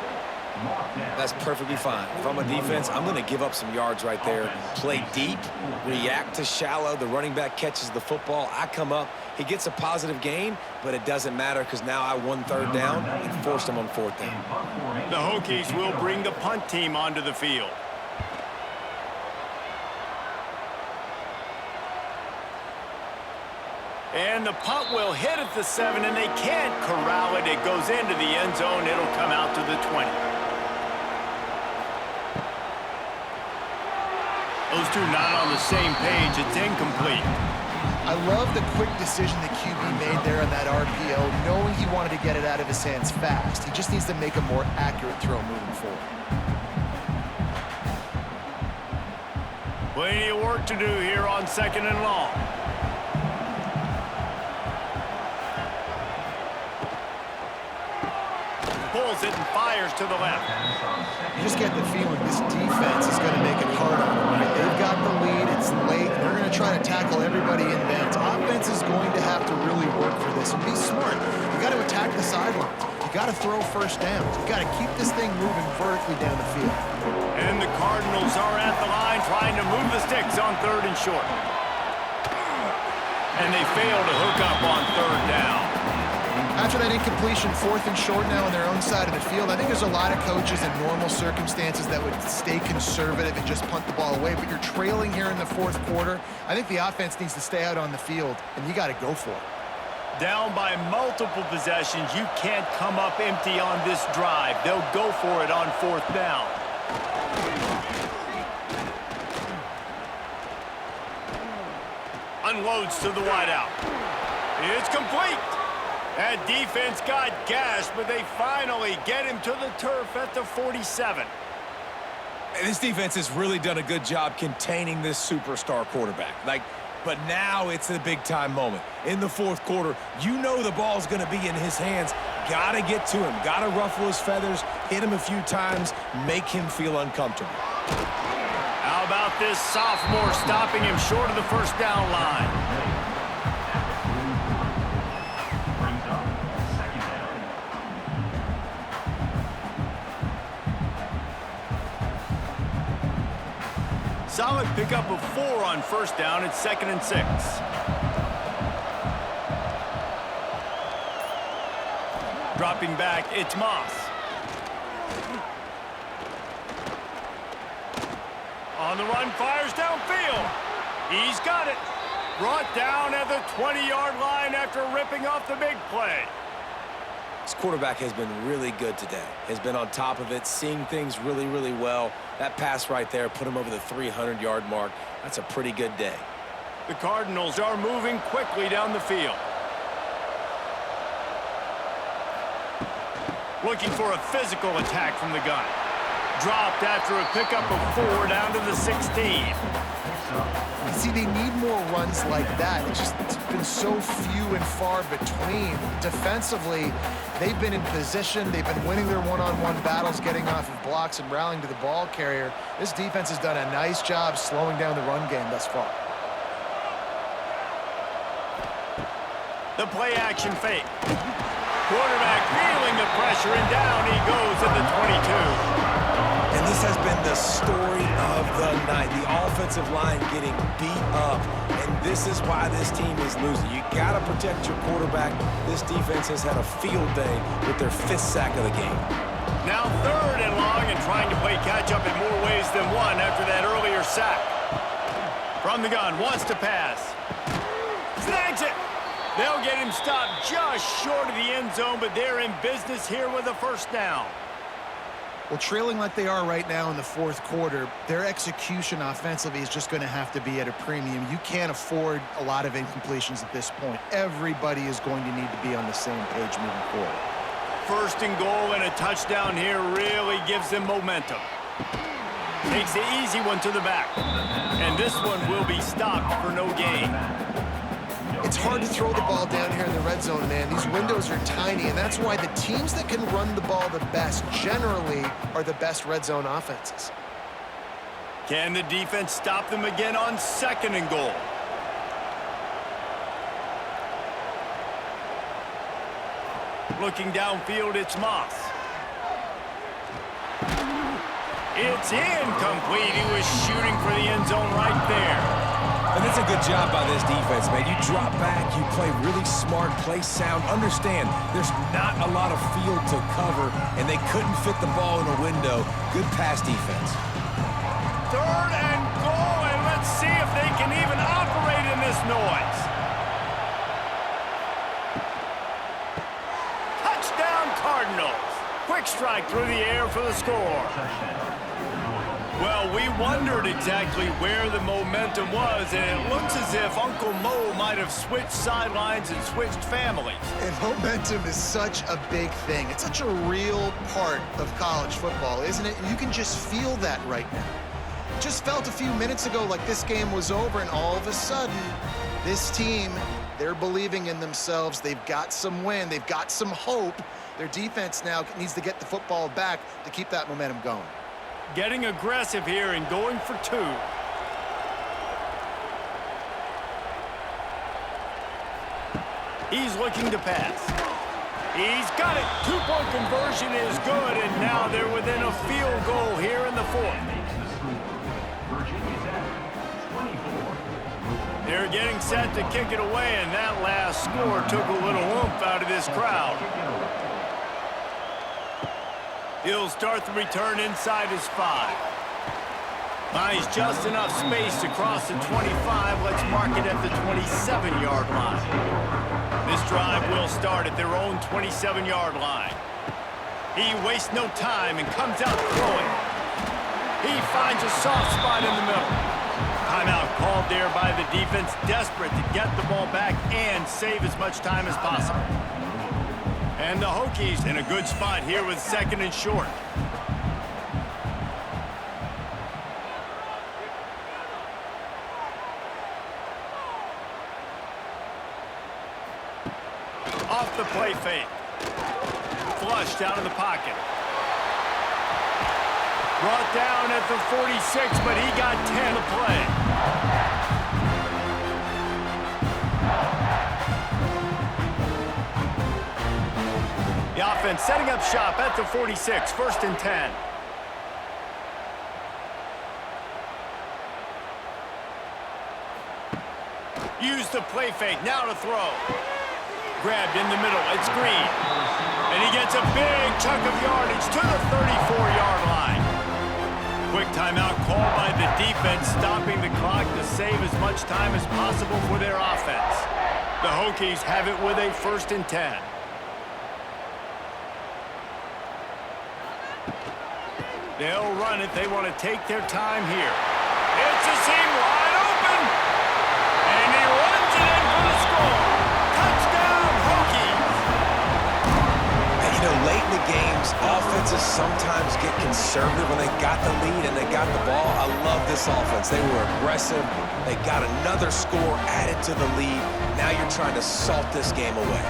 That's perfectly fine. If I'm a defense, I'm going to give up some yards right there. Play deep, react to shallow. The running back catches the football. I come up. He gets a positive gain, but it doesn't matter because now I won third down and forced him on fourth down. The Hokies will bring the punt team onto the field. And the punt will hit at the 7, and they can't corral it. It goes into the end zone. It'll come out to the 20. Those two not on the same page. It's incomplete. I love the quick decision the QB made there on that RPO, knowing he wanted to get it out of his hands fast. He just needs to make a more accurate throw moving forward. Plenty of work to do here on 2nd and long. Pulls it and fires to the left. You just get the feeling this defense is going to make it hard on them, right? They've got the lead, it's late, and they're going to try to tackle everybody in bounds. Offense is going to have to really work for this and be smart. You got to attack the sidelines. You got to throw first downs. You got to keep this thing moving vertically down the field. And the Cardinals are at the line trying to move the sticks on 3rd and short. And they fail to hook up on 3rd down. After that incompletion, 4th and short now on their own side of the field, I think there's a lot of coaches in normal circumstances that would stay conservative and just punt the ball away, but you're trailing here in the fourth quarter. I think the offense needs to stay out on the field, and you got to go for it. Down by multiple possessions, you can't come up empty on this drive. They'll go for it on 4th down. Unloads to the wideout. It's complete. That defense got gashed, but they finally get him to the turf at the 47. This defense has really done a good job containing this superstar quarterback. But now it's a big-time moment. In the fourth quarter, you know the ball's going to be in his hands. Got to get to him. Got to ruffle his feathers, hit him a few times, make him feel uncomfortable. How about this sophomore stopping him short of the first down line? Solid pickup of 4 on first down. It's 2nd and 6. Dropping back, it's Moss. On the run, fires downfield. He's got it. Brought down at the 20-yard line after ripping off the big play. This quarterback has been really good today. Has been on top of it, seeing things really, really well. That pass right there put him over the 300-yard mark. That's a pretty good day. The Cardinals are moving quickly down the field. Looking for a physical attack from the gun. Dropped after a pickup of 4 down to the 16. See, they need more runs like that. It's been so few and far between. Defensively, they've been in position. They've been winning their one-on-one battles, getting off of blocks and rallying to the ball carrier. This defense has done a nice job slowing down the run game thus far. The play action fake. Quarterback feeling the pressure, and down he goes at the 22. And this has been the story of the night. The offensive line getting beat up, and this is why this team is losing. You got to protect your quarterback. This defense has had a field day with their 5th sack of the game. Now 3rd and long, and trying to play catch-up in more ways than one after that earlier sack. From the gun, wants to pass. Snags it. They'll get him stopped just short of the end zone, but they're in business here with a 1st down. Well, trailing like they are right now in the 4th quarter, their execution offensively is just going to have to be at a premium. You can't afford a lot of incompletions at this point. Everybody is going to need to be on the same page moving forward. 1st and goal, and a touchdown here really gives them momentum. Takes the easy one to the back. And this one will be stopped for no gain. It's hard to throw the ball down here in the red zone, man. These windows are tiny, and that's why the teams that can run the ball the best generally are the best red zone offenses. Can the defense stop them again on 2nd and goal? Looking downfield, it's Moss. It's incomplete. He was shooting for the end zone right there. And it's a good job by this defense, man. You drop back, you play really smart, play sound. Understand, there's not a lot of field to cover, and they couldn't fit the ball in a window. Good pass defense. 3rd and goal, and let's see if they can even operate in this noise. Touchdown, Cardinals. Quick strike through the air for the score. Well, we wondered exactly where the momentum was, and it looks as if Uncle Mo might have switched sidelines and switched families. And momentum is such a big thing. It's such a real part of college football, isn't it? You can just feel that right now. Just felt a few minutes ago like this game was over, and all of a sudden, this team, they're believing in themselves. They've got some wind. They've got some hope. Their defense now needs to get the football back to keep that momentum going. Getting aggressive here and going for 2. He's looking to pass. He's got it. 2-point conversion is good, and now they're within a field goal here in the 4th. They're getting set to kick it away, and that last score took a little oomph out of this crowd. He'll start the return inside his 5. Finds just enough space to cross the 25. Let's mark it at the 27-yard line. This drive will start at their own 27-yard line. He wastes no time and comes out throwing. He finds a soft spot in the middle. Timeout called there by the defense, desperate to get the ball back and save as much time as possible. And the Hokies in a good spot here with 2nd and short. Off the play fake. Flush down in the pocket. Brought down at the 46, but he got 10 to play. The offense setting up shop at the 46, 1st and 10. Use the play fake, now to throw. Grabbed in the middle, it's Green. And he gets a big chunk of yardage to the 34-yard line. Quick timeout called by the defense, stopping the clock to save as much time as possible for their offense. The Hokies have it with a 1st and 10. They'll run it. They want to take their time here. It's a seam wide open. And he runs it in for the score. Touchdown, Hokies. And you know, late in the games, offenses sometimes get conservative when they got the lead and they got the ball. I love this offense. They were aggressive. They got another score added to the lead. Now you're trying to salt this game away.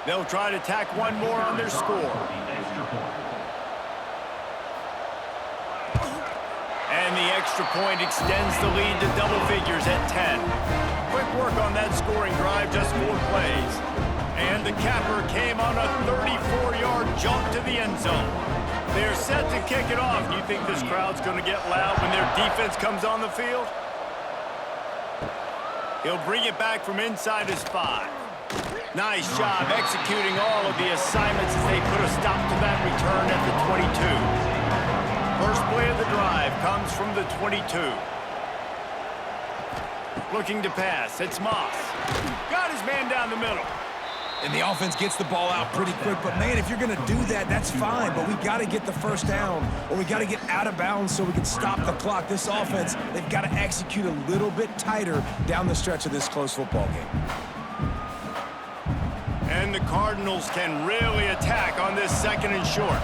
They'll try to tack one more on their score. And the extra point extends the lead to double figures at 10. Quick work on that scoring drive, just 4 plays. And the capper came on a 34-yard jump to the end zone. They're set to kick it off. You think this crowd's going to get loud when their defense comes on the field? He'll bring it back from inside his 5. Nice job executing all of the assignments as they put a stop to that return at the 22. First play of the drive comes from the 22. Looking to pass. It's Moss. Got his man down the middle. And the offense gets the ball out pretty quick. But, man, if you're going to do that, that's fine. But we got to get the first down, or we got to get out of bounds so we can stop the clock. This offense, they've got to execute a little bit tighter down the stretch of this close football game. And the Cardinals can really attack on this 2nd and short.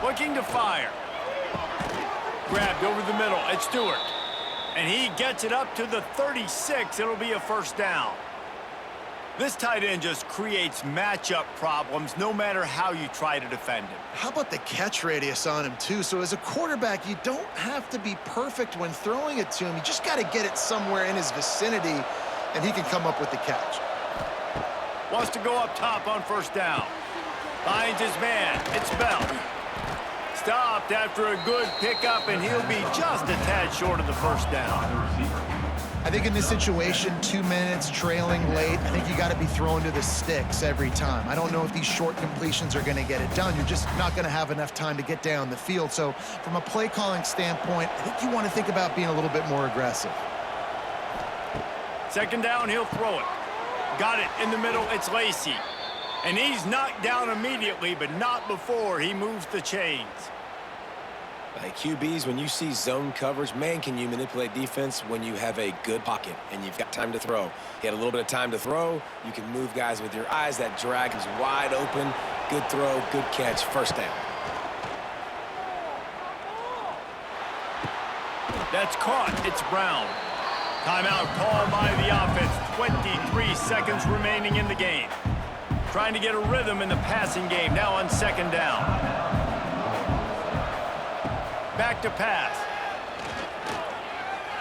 Looking to fire. Grabbed over the middle. It's Stewart. And he gets it up to the 36. It'll be a 1st down. This tight end just creates matchup problems no matter how you try to defend him. How about the catch radius on him, too? So as a quarterback, you don't have to be perfect when throwing it to him. You just got to get it somewhere in his vicinity, and he can come up with the catch. Wants to go up top on 1st down. Finds his man. It's Bell. Stopped after a good pickup, and he'll be just a tad short of the 1st down. I think in this situation, 2 minutes trailing late, I think you got to be throwing to the sticks every time. I don't know if these short completions are going to get it done. You're just not going to have enough time to get down the field. So from a play calling standpoint, I think you want to think about being a little bit more aggressive. 2nd down, he'll throw it. Got it in the middle, it's Lacey. And he's knocked down immediately, but not before he moves the chains. Like QBs, when you see zone coverage, man, can you manipulate defense when you have a good pocket and you've got time to throw. You had a little bit of time to throw. You can move guys with your eyes. That drag is wide open. Good throw, good catch, 1st down. That's caught. It's Brown. Timeout called by the offense. 23 seconds remaining in the game. Trying to get a rhythm in the passing game. Now on 2nd down. Back to pass.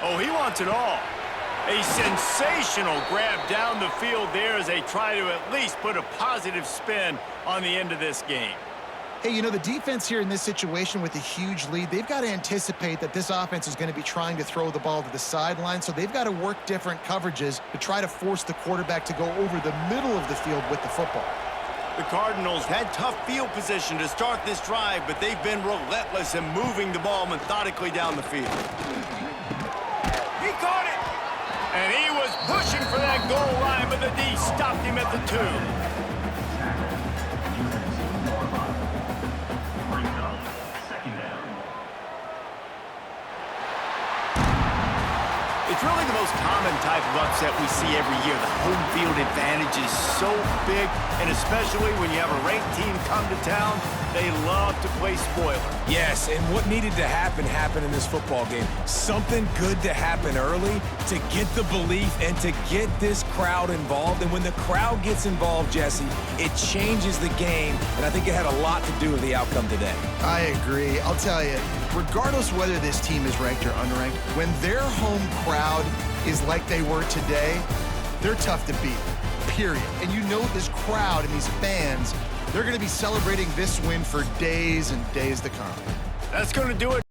Oh, he wants it all. A sensational grab down the field there as they try to at least put a positive spin on the end of this game. Hey, you know, the defense here in this situation with a huge lead, they've got to anticipate that this offense is going to be trying to throw the ball to the sideline, so they've got to work different coverages to try to force the quarterback to go over the middle of the field with the football. The Cardinals had tough field position to start this drive, but they've been relentless in moving the ball methodically down the field. He caught it! And he was pushing for that goal line, but the D stopped him at the 2. It's really the most common type of upset we see every year. The home field advantage is so big, and especially when you have a ranked team come to town, they love to play spoiler. Yes, and what needed to happen happened in this football game. Something good to happen early to get the belief and to get this crowd involved. And when the crowd gets involved, Jesse, it changes the game, and I think it had a lot to do with the outcome today. I agree. I'll tell you, regardless whether this team is ranked or unranked, when their home crowd is like they were today, they're tough to beat. period. And you know this crowd and these fans, they're going to be celebrating this win for days and days to come. That's going to do it.